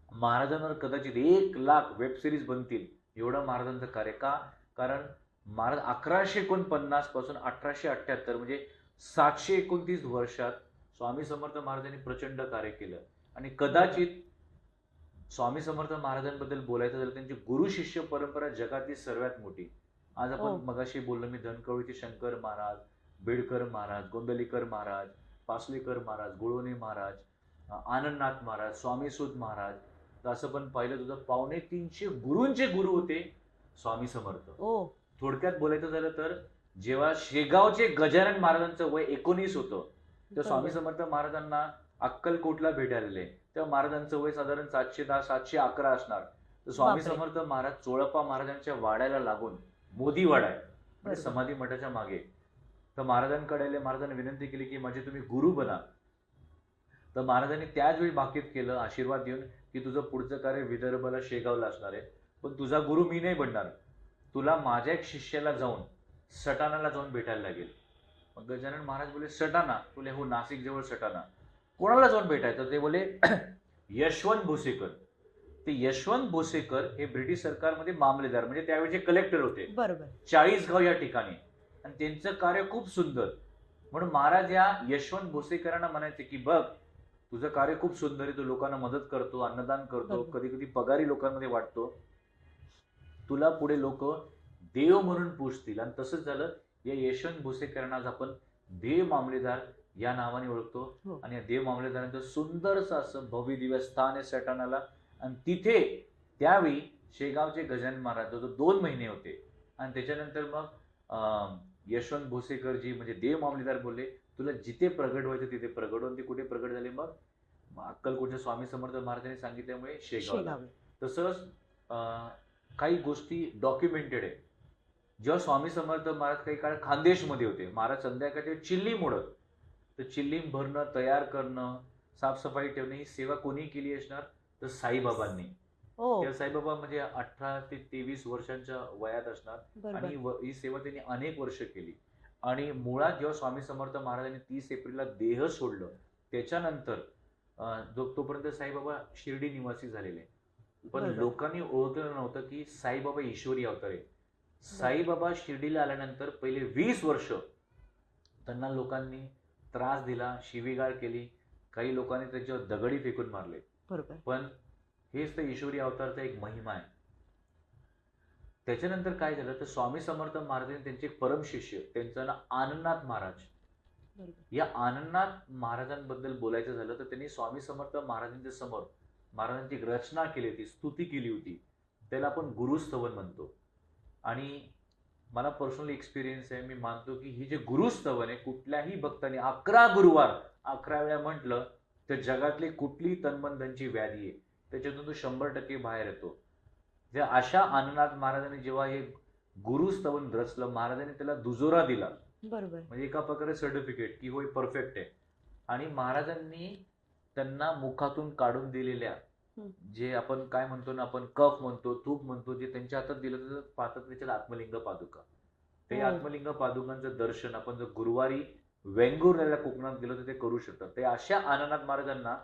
महाराजांवर कदाचित 1,00,000 वेब सिरीज बनतील एवढं महाराजांचं कार्य. का? कारण महाराज 1149 पासून 1878 म्हणजे 729 वर्षात स्वामी समर्थ महाराजांनी प्रचंड कार्य केलं. आणि कदाचित स्वामी समर्थ महाराजांबद्दल बोलायचं झालं, त्यांची गुरु शिष्य परंपरा जगातली सर्वात मोठी. आज हो. आपण मगाशी बोललो, मी धनकवळीचे शंकर महाराज, बेडकर महाराज, गोंदलीकर महाराज, पासलेकर महाराज, गुळवणे महाराज, आनंदनाथ महाराज, स्वामीसूत महाराज, तर असं पण पाहिलं तुझं 250 गुरूंचे गुरु होते स्वामी समर्थ. ओ. थोडक्यात बोलायचं झालं तर जेव्हा शेगावचे गजानन महाराजांचं वय 19 होतं, तर स्वामी बरोबर. समर्थ महाराजांना अक्कलकोटला भेटायला तेव्हा महाराजांचं वय साधारण 710 711 असणार. तर स्वामी बापरे. समर्थ महाराज चोळप्पा महाराजांच्या वाड्याला लागून मोदी वाडा आहे म्हणजे बरोबर. समाधी मठाच्या मागे, तर महाराजांकडे आले. महाराजांनी विनंती केली की माझे तुम्ही गुरु बना. तर महाराजांनी त्याच वेळी भाकीत केलं आशीर्वाद देऊन की तुझं पुढचं कार्य विदर्भाला शेगावला असणार आहे, पण तुझा गुरु मी नाही बनणार, तुला माझ्या एक शिष्याला जाऊन सटाणाला जाऊन भेटायला लागेल. मग गजानन महाराज बोले सटाणा? बोले हो, नाशिक जवळ सटाणा. कोणाला जाऊन भेटायचं? ते बोले यशवंत भोसेकर. ते यशवंत भोसेकर हे ब्रिटिश सरकारमध्ये मामलेदार म्हणजे त्यावेळेचे कलेक्टर होते, बरोबर. 40 या ठिकाणी, आणि त्यांचं कार्य खूप सुंदर. म्हणून महाराज या यशवंत भोसेकरांना म्हणायचे की बघ, तुझं कार्य खूप सुंदर आहे, तू लोकांना मदत करतो, अन्नदान करतो, बरोबर. कधी कधी पगारी लोकांमध्ये वाटतो, तुला पुढे लोक देव म्हणून पूजतील. आणि तसंच झालं. या यशवंत भोसेकरांना आज आपण देव मामलेदार या नावाने ओळखतो. हो. आणि या देव मामलेदारांचं सुंदरसं असं भव्य दिव्य स्थान आहे सटाणाला. आणि तिथे त्यावेळी शेगावचे गजानन महाराज जो 2 महिने होते. आणि त्याच्यानंतर मग यशवंत भोसेकरजी म्हणजे देव मामलेदार बोलले तुला जिथे प्रगट व्हायचं तिथे प्रगट होऊन ते कुठे प्रगट झाले? मग अक्कलकोटच्या स्वामी समर्थ महाराजांनी सांगितल्यामुळे शेगावला. शेगाव. तसंच काही गोष्टी डॉक्युमेंटेड आहे. जेव्हा स्वामी समर्थ महाराज काही काळ खानदेशमध्ये होते, महाराज संध्याकाळचे चिल्ली मोडत, तर चिल्ली भरणं, तयार करणं, साफसफाई ठेवणं ही सेवा कोणी केली असणार? तर साईबाबांनी. हो. त्या साईबाबा म्हणजे 18 ते 23 वर्षांच्या वयात असणार. बरोबर. आणि ही सेवा त्यांनी अनेक वर्ष केली. आणि मुळात जेव्हा स्वामी समर्थ महाराजांनी 30 एप्रिलला देह सोडलं, त्याच्यानंतर तोपर्यंत साईबाबा शिर्डी निवासी झालेले. पण बरोबर. लोकांनी ओळखलं नव्हतं की साईबाबा ईश्वरी अवतार आहे. साईबाबा शिर्डीला आल्यानंतर पहिले 20 वर्ष त्यांना लोकांनी त्रास दिला, शिवीगाळ केली, काही लोकांनी त्याच्यावर दगडी फेकून मारले. बरोबर. पण हेच तर ईश्वरी अवतारचा एक महिमा आहे. त्याच्यानंतर काय झालं तर स्वामी समर्थ महाराजांनी त्यांचे एक परम शिष्य, त्यांचं नाव आनंदनाथ महाराज. बरोबर. या आनंदनाथ महाराजांबद्दल बोलायचं झालं तर त्यांनी स्वामी समर्थ महाराजांच्या समोर महाराजांची एक रचना केली होती, स्तुती केली होती. त्याला आपण गुरुस्तवन म्हणतो. आणि मला पर्सनली एक्सपिरियन्स आहे, मी मानतो की ही जे गुरुस्तवन आहे, कुठल्याही भक्ताने 11 गुरुवार 11 वेळा म्हटलं तर जगातली कुठली तन्मनधनची व्याधी आहे त्याच्यातून तो 100% बाहेर येतो. ज्या अशा आनंदनाथ महाराजांनी जेव्हा हे गुरुस्तवन रचलं, महाराजांनी त्याला दुजोरा दिला, बरोबर. म्हणजे एका प्रकारे सर्टिफिकेट की होय परफेक्ट आहे. आणि महाराजांनी त्यांना मुखातून काढून दिलेल्या जे आपण काय म्हणतो ना, आपण कफ म्हणतो, तूप म्हणतो, जे त्यांच्या हातात दिलं तर पाहतात त्याच्यात आत्मलिंग पादुका. ते हो. आत्मलिंग पादुकांचं दर्शन आपण जर गुरुवारी वेंगुर्ल्याला कोकणात गेलो तर ते करू शकतात. ते अशा आनंदनाथ महाराजांना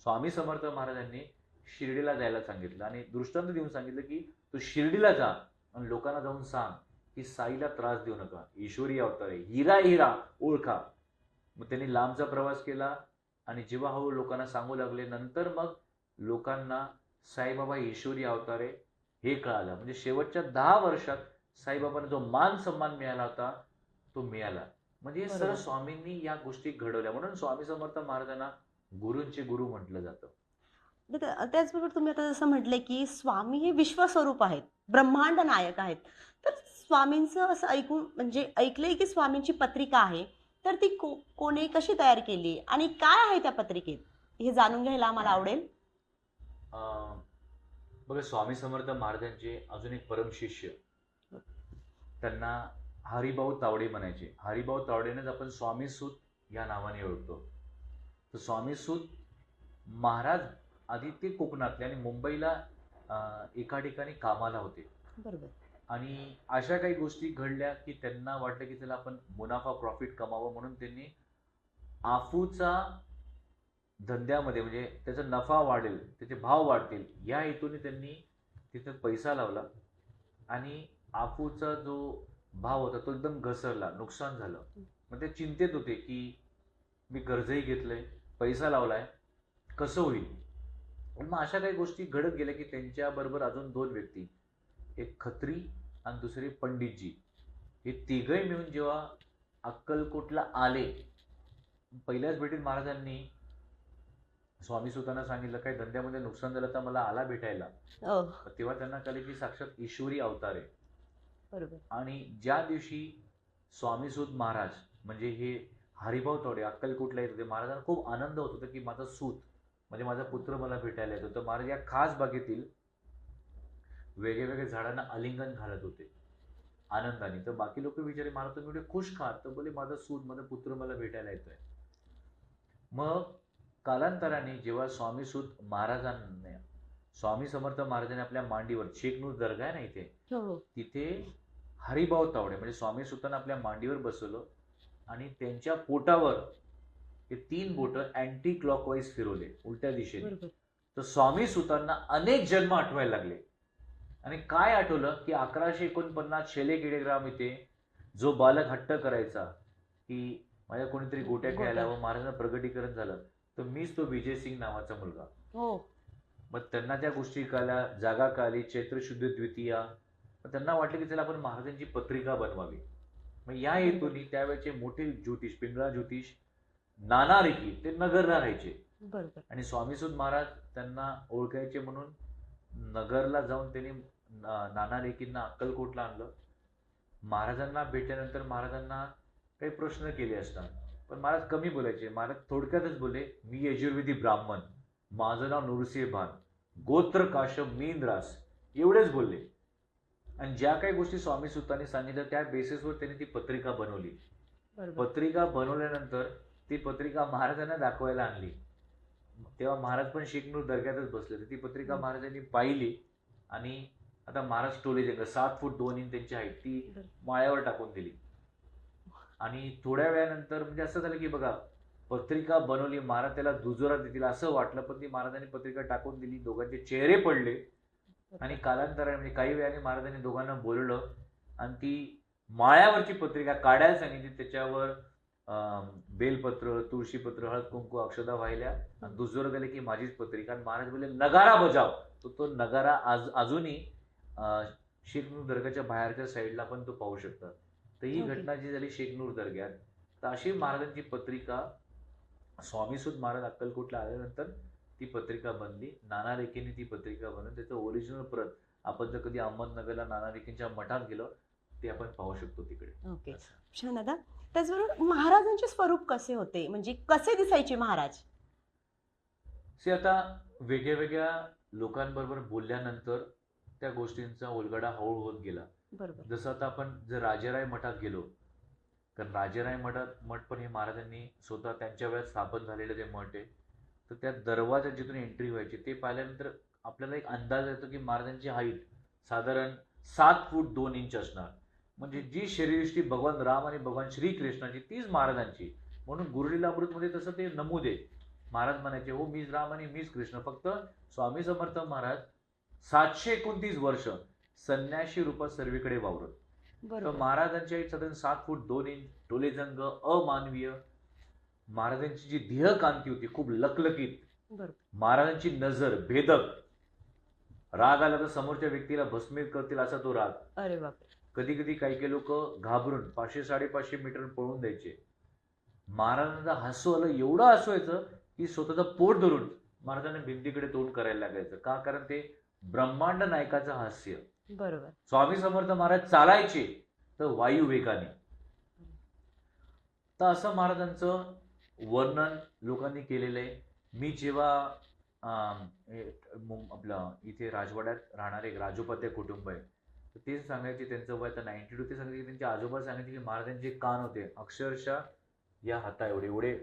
स्वामी समर्थ महाराजांनी शिर्डीला जायला सांगितलं आणि दृष्टांत देऊन सांगितलं की तू शिर्डीला जा आणि लोकांना जाऊन सांग की साईला त्रास देऊ नका, ईश्वरी अवतार आहे, हिरा हिरा ओळखा. मग त्यांनी लांबचा प्रवास केला आणि जेव्हा हळू लोकांना सांगू लागले, नंतर मग लोकांना साईबाबा ईश्वरी अवतार आहे हे कळालं. म्हणजे शेवटच्या 10 वर्षात साईबाबांना जो मान सन्मान मिळाला होता तो मिळाला. म्हणजे हे सर्व स्वामींनी या गोष्टी घडवल्या. म्हणून स्वामी समर्थ महाराजांना गुरूंचे गुरु म्हटलं जातं. त्याचबरोबर तुम्ही आता जसं म्हटले की स्वामी हे विश्वस्वरूप आहेत, ब्रह्मांड नायक आहेत. तर स्वामींचं असं ऐकून म्हणजे ऐकलंय की स्वामींची पत्रिका आहे, तर ती कोणी कशी तयार केली आणि काय आहे त्या पत्रिकेत हे जाणून घ्यायला आम्हाला आवडेल. बघा, स्वामी समर्थ महाराजांचे अजून एक परम शिष्य, त्यांना हरिभाऊ तावडे म्हणायचे. हरिभाऊ तावडेनेच आपण स्वामीसूत या नावाने ओळखतो. तर स्वामीसूत महाराज आधी ते कोकणातले आणि मुंबईला एका ठिकाणी कामाला होते. बरोबर. आणि अशा काही गोष्टी घडल्या की त्यांना वाटलं की त्याला आपण मुनाफा प्रॉफिट कमावं, म्हणून त्यांनी आफूचा धंद्यामध्ये म्हणजे त्याचा नफा वाढेल, त्याचे भाव वाढतील या हेतूने त्यांनी तिथे पैसा लावला आणि आफूचा जो भाव होता तो एकदम घसरला, नुकसान झालं. मग ते चिंतेत होते की मी कर्जही घेतलंय, पैसा लावलाय, कसं होईल. पण मग अशा काही गोष्टी घडत गेल्या की त्यांच्याबरोबर अजून 2 व्यक्ती, एक खत्री आणि दुसरे पंडितजी, हे तिघही मिळून जेव्हा अक्कलकोटला आले, पहिल्याच भेटीत महाराजांनी स्वामी सुतांना सांगितलं, काही धंद्यामध्ये नुकसान झालं तर मला आला भेटायला. हो, तेव्हा त्यांना कळले की साक्षात ईश्वरी अवतार आहे. बरोबर. आणि ज्या दिवशी स्वामीसूत महाराज म्हणजे हे हरिभाऊ तावडे अक्कलकोटला येत होते, महाराजांना खूप आनंद होत होता की माझा सूत म्हणजे माझा पुत्र मला भेटायला येतो. तर महाराज या खास बागेतील वेगळ्या झाडांना आलिंगन घालत होते आनंदाने. तर बाकी लोक विचारे, महाराज तुम्ही एवढे खुश खात? तर बोले, माझा सूत माझा पुत्र मला भेटायला येतोय. मग कालांतराने जेव्हा स्वामीसूत महाराजांनी स्वामी समर्थ महाराजांनी आपल्या मांडीवर शेखनूर दर्गा आहे ना इथे, हो, हो. तिथे हरिभाऊ तावडे म्हणजे स्वामी सुतांना आपल्या मांडीवर बसवलं आणि त्यांच्या पोटावर हे 3 बोटं अँटी क्लॉकवाईज फिरवले उलट्या दिशेने. बरोबर. तर स्वामी सुतांना अनेक जन्म आठवायला लागले. आणि काय आठवलं की 1149 शेलेकिडेग्राम इथे जो बालक हट्ट करायचा की माझ्या कोणीतरी गोट्या खेळायला गोट्या. व महाराजांना प्रगटीकरण झालं, तर मीच तो विजय सिंग नावाचा मुलगा. हो, मग त्यांना त्या गोष्टी कळल्या, जागा कळली, चैत्र शुद्ध द्वितीया. मग त्यांना वाटलं की चला आपण महाराजांची पत्रिका बनवावी. मग या हेतूने त्यावेळेचे मोठे ज्योतिष, पिंगळा ज्योतिष नाना रेकी ते नगरला राहायचे. बरोबर. आणि स्वामीसूत महाराज त्यांना ओळखायचे म्हणून नगरला जाऊन त्यांनी नाना रेकींना अक्कलकोटला आणलं. महाराजांना भेटल्यानंतर महाराजांना काही प्रश्न केले असतात, पण महाराज कमी बोलायचे. महाराज थोडक्यातच बोलले, मी यजुर्वेदी ब्राह्मण, माझं नाव नुरसिंह भान, गोत्र काश्यप, मीनरास, एवढेच बोलले. आणि ज्या काही गोष्टी स्वामी सुतांनी सांगितल्या त्या बेसिसवर त्यांनी ती पत्रिका बनवली. बरोबर. पत्रिका बनवल्यानंतर ती पत्रिका महाराजांना दाखवायला आणली. तेव्हा महाराज पण शेखनूर दर्ग्यातच बसले. तर ती पत्रिका महाराजांनी पाहिली आणि आता महाराज टोले जंग 7 फूट 2 इंच त्यांची हाईट, ती माळ्यावर टाकून दिली. आणि थोड्या वेळानंतर म्हणजे असं झालं की बघा, पत्रिका बनवली, महाराज त्याला दुजोरा देतील असं वाटलं, पण ती महाराजांनी पत्रिका टाकून दिली. दोघांचे चेहरे पडले आणि कालांतराने म्हणजे काही वेळाने महाराजांनी दोघांना बोलवलं आणि ती माळ्यावरची पत्रिका काढायला सांगितली. त्याच्यावर बेलपत्र, तुळशीपत्र, हळद कुंकू, अक्षदा वाहिल्या आणि दुजोरा दिले की माझीच पत्रिका. आणि महाराज बोलले, नगारा बजाव. तो नगारा अजूनही शेखनूर दर्ग्याच्या बाहेरच्या साईडला पण तो पाहू शकतात. तर ही ओके. घटना जी झाली शेखनूर दर्ग्यात, तर अशी महाराजांची पत्रिका स्वामीसूत महाराज अक्कलकोटला आल्यानंतर ती पत्रिका बनली. नाना रेखेंनी ती पत्रिका बनवून त्याचं ओरिजिनल प्रत आपण जर कधी अहमदनगरला नाना रेखेंच्या मठात गेलो ते आपण पाहू शकतो तिकडे. ओके. छान दादा. त्याचबरोबर महाराजांचे स्वरूप कसे होते, म्हणजे कसे दिसायचे महाराज? आता वेगळ्या लोकांबरोबर बोलल्यानंतर त्या गोष्टींचा उलगडा हळू होत गेला. बरोबर. जसं आता आपण जर राजेराय मठात गेलो, तर राजेराय मठ पण हे महाराजांनी स्वतः त्यांच्या वेळात स्थापन झालेलं ते मठ आहे. तर त्या दरवाजा जिथून एंट्री व्हायची ते पाहिल्यानंतर आपल्याला एक अंदाज येतो की महाराजांची हाईट साधारण 7 फूट 2 इंच असणार. म्हणजे जी शरीरयष्टी भगवान राम आणि भगवान श्रीकृष्णाची तीच महाराजांची. म्हणून गुरुलीला अमृतमध्ये तसं ते नमूद आहे. महाराज म्हणायचे, हो मीच राम आणि मीच कृष्ण. फक्त स्वामी समर्थ महाराज 729 वर्ष संन्याशी रूपात सर्वीकडे वावरत. तर बरोबर. महाराजांची हाईट साधारण 7 फूट 2 इंच, टोलेजंग, अमानवीय. महाराजांची जी ध्येयकांती होती खूप लकलकीत. बरोबर. महाराजांची नजर भेदक. राग आला तर समोरच्या व्यक्तीला भस्मित करतील असा तो राग. अरे बापरे. कधी कधी काही लोक घाबरून 500-550 मीटर पळून द्यायचे. महाराजांचा हसू आलं, एवढं हसू यायचं की स्वतःचं पोट धरून महाराजांना भिंतीकडे तोंड करायला लागायचं. का? कारण ते ब्रह्मांड नायकाचं हास्य. बरोबर. स्वामी समर्थ महाराज चालायचे तर वायू वेगाने. तर असं महाराजांचं वर्णन लोकांनी केलेलं आहे. मी जेव्हा आपलं इथे राजवाड्यात राहणारे एक राजोपाध्याय कुटुंब आहे, तर ते सांगायचे त्यांचं वय आता 92. ते सांगायचे त्यांचे आजोबा सांगायचे की महाराजांचे कान होते अक्षरशः या हाता एवढे एवढे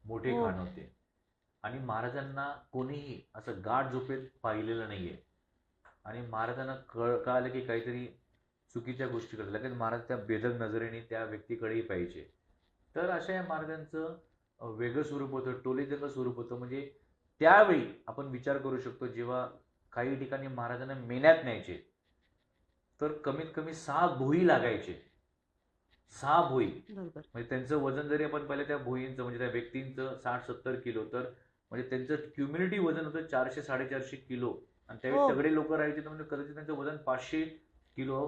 मोठे हो. कान होते. आणि महाराजांना कोणीही असं गाढ झोपेत पाहिलेलं नाहीये. आणि महाराजांना कळालं की काहीतरी चुकीच्या गोष्टी करतात, लगेच महाराज त्या बेधक नजरेने त्या व्यक्तीकडेही पाहिजे. तर अशा या महाराजांचं वेगळं स्वरूप होतं, टोलेजंग स्वरूप होतं. म्हणजे त्यावेळी आपण विचार करू शकतो, जेव्हा काही ठिकाणी महाराजांना मेण्यात न्यायचे तर कमीत कमी 6 भोई लागायचे. 6 भोई बरोबर. म्हणजे त्यांचं वजन जरी आपण पाहिलं त्या भोईंचं म्हणजे त्या व्यक्तींचं 60-70 किलो, तर म्हणजे त्यांचं क्युम्युनिटी वजन होतं 400-450 किलो, आणि त्यावेळी हो तगडे लोक राहायचे तर म्हणजे कदाचित त्यांचं वजन 500 किलो,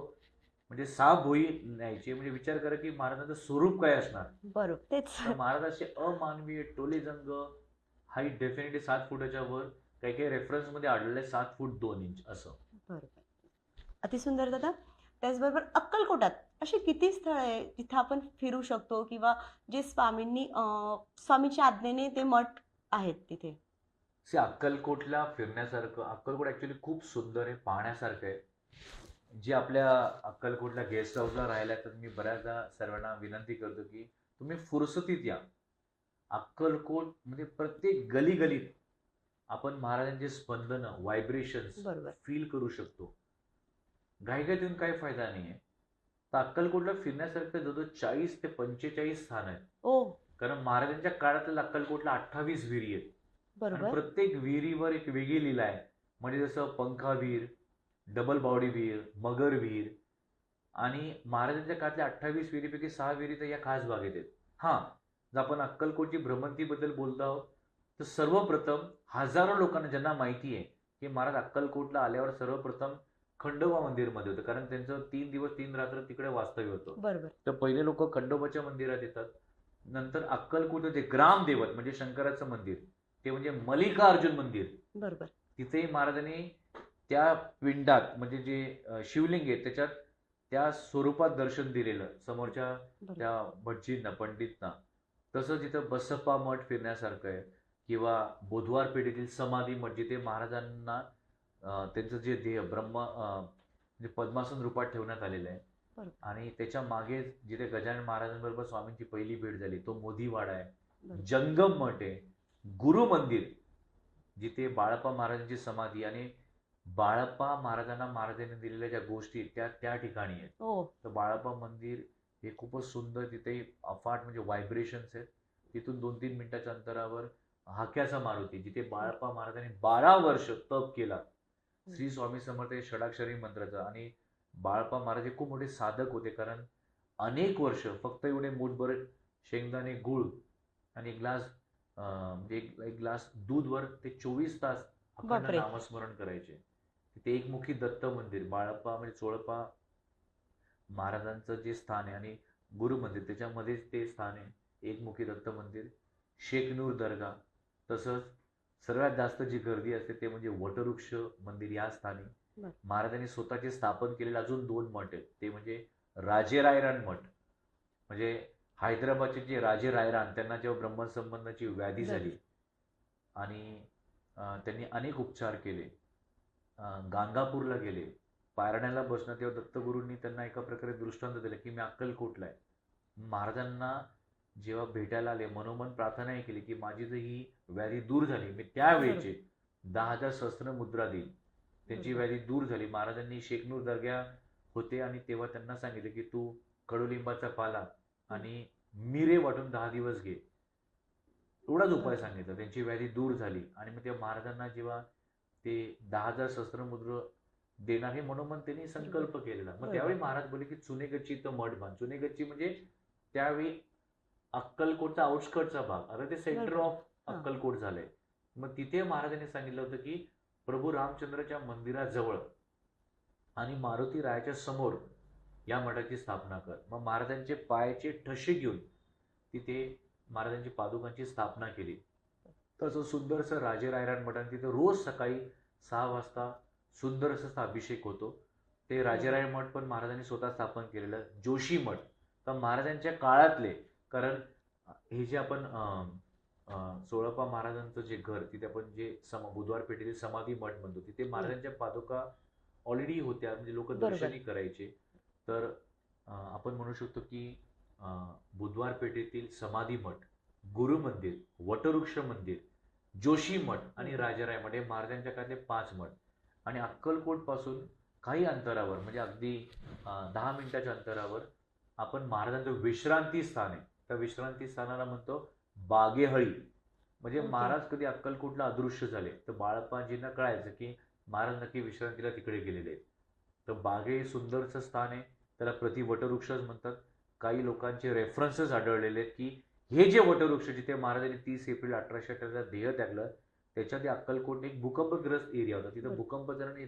म्हणजे 6 भोई न्यायचे. म्हणजे विचार करा की महाराजांचं स्वरूप काय असणार. बरोबर तेच. तर महाराज असे अमानवीय टोलेजंग, हाईट डेफिनेटली 7 फुटाच्या वर, काही काही रेफरन्समध्ये आढळले 7 फूट 2 इंच असं. बरोबर. अतिसुंदर दादा. त्याचबरोबर अक्कलकोटात अशी किती स्थळ आहे जिथं आपण फिरू शकतो किंवा जे स्वामींनी स्वामीच्या आज्ञेने ते मठ आहेत तिथे? अक्कलकोटला फिरण्यासारखं, अक्कलकोट ऍक्च्युली खूप सुंदर आहे, पाहण्यासारखं आहे. जे आपल्या अक्कलकोटला गेस्ट हाऊसला राहिला, तर मी बऱ्याचदा सर्वांना विनंती करतो की तुम्ही फुरसतीत या. अक्कलकोट म्हणजे प्रत्येक गलीगलीत आपण महाराजांचे स्पंदन, व्हायब्रेशन्स बरोबर. फील करू शकतो. घाईघाईत येऊन काही फायदा नाहीये. तर अक्कलकोटला फिरण्यासारखं जवळजवळ 40 ते 45 स्थान आहेत. ओ. कारण महाराजांच्या काळातल्या अक्कलकोटला 28 विहिरी आहेत, आणि बरोबर. प्रत्येक विहिरीवर एक वेगळी लीला आहे. म्हणजे जसं पंखा विहीर, डबल बॉडी विहीर, मगर विहीर, आणि महाराजांच्या काळातल्या 28 विहिरीपैकी 6 विहिरी तर या खास बागेत आहेत. हा, जर आपण अक्कलकोटची भ्रमंतीबद्दल बोलतो आहोत, तर सर्वप्रथम हजारो लोकांना ज्यांना माहिती आहे की महाराज अक्कलकोटला आल्यावर सर्वप्रथम खंडोबा मंदिरमध्ये होतं, कारण त्यांचं 3 दिवस 3 रात्र तिकडे वास्तव्य होतं. बरोबर. तर पहिले लोक खंडोबाच्या मंदिरात येतात. नंतर अक्कलकोट जे ग्रामदेवत म्हणजे शंकराचं मंदिर, ते म्हणजे मल्लिकार्जुन मंदिर, बरोबर. तिथेही महाराजांनी त्या पिंडात म्हणजे जे शिवलिंग आहे त्याच्यात त्या स्वरूपात दर्शन दिलेलं समोरच्या बरोबर. त्या भटजींना, पंडितना. तसंच इथं बसप्पा मठ फिरण्यासारखं आहे, किंवा बुधवार पेठेतील समाधी मठ, जिथे महाराजांना त्यांचं जे देह म्हणजे पद्मासन रूपात ठेवण्यात आलेलं आहे. बरोबर. आणि त्याच्या मागे जिथे गजानन महाराजांबरोबर स्वामींची पहिली भेट झाली तो मोदीवाडा आहे. बरोबर. जंगम मठ आहे. गुरु मंदिर, जिथे बाळप्पा महाराजांची समाधी आणि बाळप्पा महाराजांना महाराजांनी दिलेल्या ज्या गोष्टी त्या त्या ठिकाणी आहेत. ओ. तर बाळप्पा मंदिर हे खूपच सुंदर, तिथे अफाट म्हणजे व्हायब्रेशन्स आहेत. तिथून 2-3 मिनिटाच्या अंतरावर हाक्याचा मारुती, जिथे बाळप्पा महाराजांनी 12 वर्ष तप केला श्री स्वामी समर्थ हे षडाक्षरी मंत्राचा. आणि बाळप्पा महाराज हे खूप मोठे साधक होते, कारण अनेक वर्ष फक्त एवढे मूठभर शेंगदाणे, गूळ आणि एक ग्लास म्हणजे एक ग्लास दूधवर ते 24 तास अखंड बापरे. नामस्मरण करायचे. तिथे एकमुखी दत्त मंदिर, बाळप्पा म्हणजे चोळप्पा महाराजांचं जे स्थान आहे आणि गुरु मंदिर त्याच्यामध्येच ते स्थान आहे. एकमुखी दत्त मंदिर, शेखनूर दर्गा, तसंच सर्वात जास्त जी गर्दी असते ते म्हणजे वटवृक्ष मंदिर या स्थानी. बरं. महाराजांनी स्वतःचे स्थापन केलेले अजून 2 मठ आहेत, ते म्हणजे राजे रायरान मठ. म्हणजे हैदराबादचे जे राजे रायरान, त्यांना जेव्हा ब्रह्मसंबंधाची व्याधी बरं. झाली आणि त्यांनी अनेक उपचार केले, गाणगापूरला गेले, पारण्याला बसणं, तेव्हा दत्तगुरूंनी त्यांना एका प्रकारे दृष्टांत दिलं की मी अक्कलकोटला आहे. महाराजांना जेव्हा भेटायला आले, मनोमन प्रार्थनाही केली की माझी जर ही व्याधी दूर झाली, मी त्यावेळेचे 10,000 सहस्त्र मुद्रा देईल. त्यांची बरोबर. व्याधी दूर झाली. महाराजांनी शेखनूर दर्गा होते आणि तेव्हा त्यांना सांगितलं की तू कडुलिंबाचा पाला आणि मिरे वाटून 10 दिवस घे. एवढाच उपाय सांगितला, त्यांची व्याधी दूर झाली. आणि मग तेव्हा महाराजांना जेव्हा ते 10,000 सहस्त्रमुद्र देणार हे मनोमन त्यांनी संकल्प केलेला. मग त्यावेळी महाराज बोलले की चुनेगच्ची इथं मठ बांध. चुनेगच्ची म्हणजे त्यावेळी अक्कलकोटचा आउटस्कटचा भाग, आता ते सेंटर ऑफ अक्कलकोट झालंय. मग तिथे महाराजांनी सांगितलं होतं की प्रभू रामचंद्राच्या मंदिराजवळ आणि मारुती रायाच्या समोर या मठाची स्थापना कर. मग महाराजांचे पायाचे ठसे घेऊन तिथे महाराजांची पादुकांची स्थापना केली. तसं सुंदरसं राजे रायरान मठात तिथे रोज सकाळी 6 वाजता सुंदर असा अभिषेक होतो. ते राजेराय मठ पण महाराजांनी स्वतः स्थापन केलेलं. जोशी मठ तर महाराजांच्या काळातले, कारण हे जे आपण सोळप्पा महाराजांचं जे घर, तिथे आपण जे बुधवार पेठेतील समाधी मठ म्हणतो, तिथे महाराजांच्या पादुका ऑलरेडी होत्या, म्हणजे लोक दर्शनही करायचे. तर आपण म्हणू शकतो की बुधवार पेठेतील समाधी मठ, गुरु मंदिर, वटवृक्ष मंदिर, जोशी मठ आणि राजाराय मठ हे महाराजांच्या काळातले 5 मठ. आणि अक्कलकोट पासून काही अंतरावर म्हणजे अगदी 10 मिनिटाच्या अंतरावर आपण महाराजांचं विश्रांती स्थान आहे. त्या विश्रांती स्थानाला म्हणतो बागेहळी. म्हणजे महाराज कधी अक्कलकोटला अदृश्य झाले तर बाळप्पाजींना कळायचं की महाराज नक्की विश्रांतीला तिकडे गेलेले आहेत. तर बागे हे सुंदरचं स्थान आहे, त्याला प्रति वटवृक्षच म्हणतात. काही लोकांचे रेफरन्सेस आढळलेले आहेत की हे जे वटवृक्ष जिथे महाराजांनी 30 एप्रिल 1818 देह त्यागलं, त्याच्या ते अक्कलकोट एक भूकंपग्रस्त एरिया होता. तिथं भूकंप झाल्याने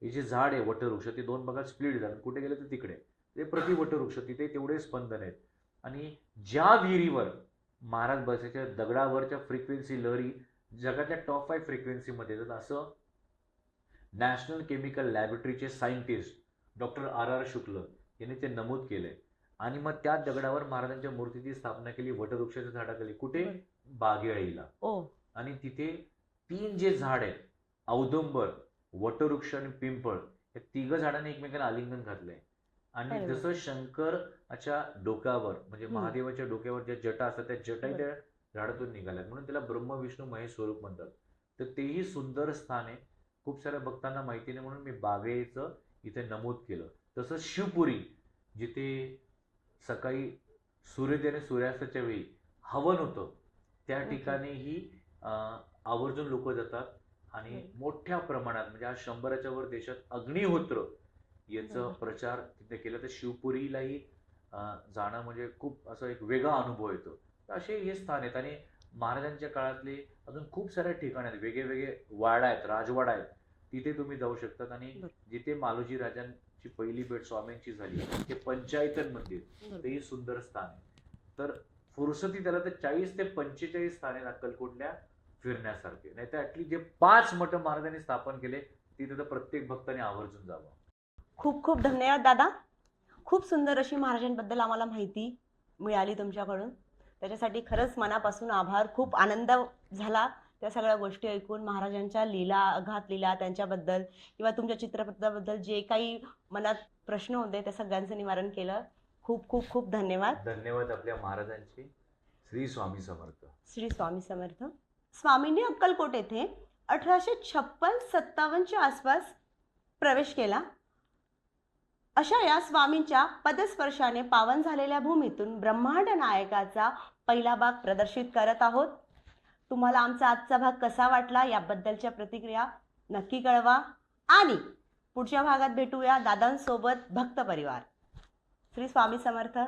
हे जे झाड आहे वटवृक्ष ते 2 भागात स्प्लिट झालं. कुठे गेलं तर तिकडे ते प्रति वटवृक्ष तिथे तेवढे स्पंदन आहेत. आणि ज्या विहिरीवर महाराज बसायच्या दगडावरच्या फ्रिक्वेन्सी लहरी जगातल्या टॉप 5 फ्रिक्वेन्सीमध्ये येतात, असं नॅशनल केमिकल लॅबोरेटरीचे सायंटिस्ट डॉक्टर R.R. शुक्ल यांनी ते नमूद केलंय. आणि मग त्या दगडावर महाराजांच्या मूर्तीची स्थापना केली वटवृक्षाच्या झाडाखाली. कुठे? बागेळीला. ओ आणि तिथे 3 जे झाड आहेत, औदुंबर, वटवृक्ष आणि पिंपळ, या 3 झाडांनी एकमेकांना आलिंगन घातलंय. आणि अरे वा. जसं शंकराच्या डोक्यावर म्हणजे महादेवाच्या डोक्यावर ज्या जटा असतात त्या जटाही त्या झाडातून निघाल्यात, म्हणून त्याला ब्रह्म विष्णू महेश स्वरूप म्हणतात. तर तेही सुंदर स्थान आहे. खूप साऱ्या भक्तांना माहिती नाही म्हणून मी बागेचं इथे नमूद केलं. तसंच शिवपुरी, जिथे सकाळी सूर्योदय आणि सूर्यास्ताच्या वेळी हवन होतं, त्या ओके. ठिकाणीही आवर्जून लोक जातात. आणि मोठ्या प्रमाणात म्हणजे आज 100च्या वर देशात अग्निहोत्र याचं बरोबर. प्रचार तिथे केलं. तर शिवपुरीलाही जाणं म्हणजे खूप असं एक वेगळा अनुभव येतो. तर असे हे स्थान आहेत. आणि महाराजांच्या काळातले अजून खूप सारे ठिकाण आहेत, वेगळे वेगळे वाडा आहेत, राजवाडा आहेत, तिथे तुम्ही जाऊ शकतात. आणि जिथे मालोजी राजांची पहिली भेट स्वामींची झाली ते पंचायतन मंदिर, तेही सुंदर स्थान आहे. तर फुरसती त्याला तर 40 ते 45 स्थान आहेत अक्कलकोटल्या फिरण्यासारखे. नाही तर ऍटली जे 5 मठ महाराजांनी स्थापन केले तिथे तर प्रत्येक भक्ताने आवर्जून जावं. खूप खूप धन्यवाद दादा. खूप सुंदर अशी महाराजांबद्दल आम्हाला माहिती मिळाली तुमच्याकडून. त्याच्यासाठी खरंच मनापासून आभार. खूप आनंद झाला त्या सगळ्या गोष्टी ऐकून. महाराजांच्या लीला, अघात लीला त्यांच्याबद्दल किंवा तुमच्या चित्रपटाबद्दल जे काही मनात प्रश्न होते त्या सगळ्यांचं निवारण केलं. खूप खूप खूप धन्यवाद. धन्यवाद आपल्या महाराजांचे. श्री स्वामी समर्थ. श्री स्वामी समर्थ. स्वामींनी अक्कलकोट येथे 1856-57च्या आसपास प्रवेश केला. अशा या स्वामींच्या पदस्पर्शाने पावन झालेल्या भूमीतून ब्रह्मांड नायकाचा पहिला भाग प्रदर्शित करत आहोत. तुम्हाला आमचा आजचा भाग कसा वाटला याबद्दलच्या प्रतिक्रिया नक्की कळवा. आणि पुढच्या भागात भेटूया दादांसोबत भक्त परिवार. श्री स्वामी समर्थ.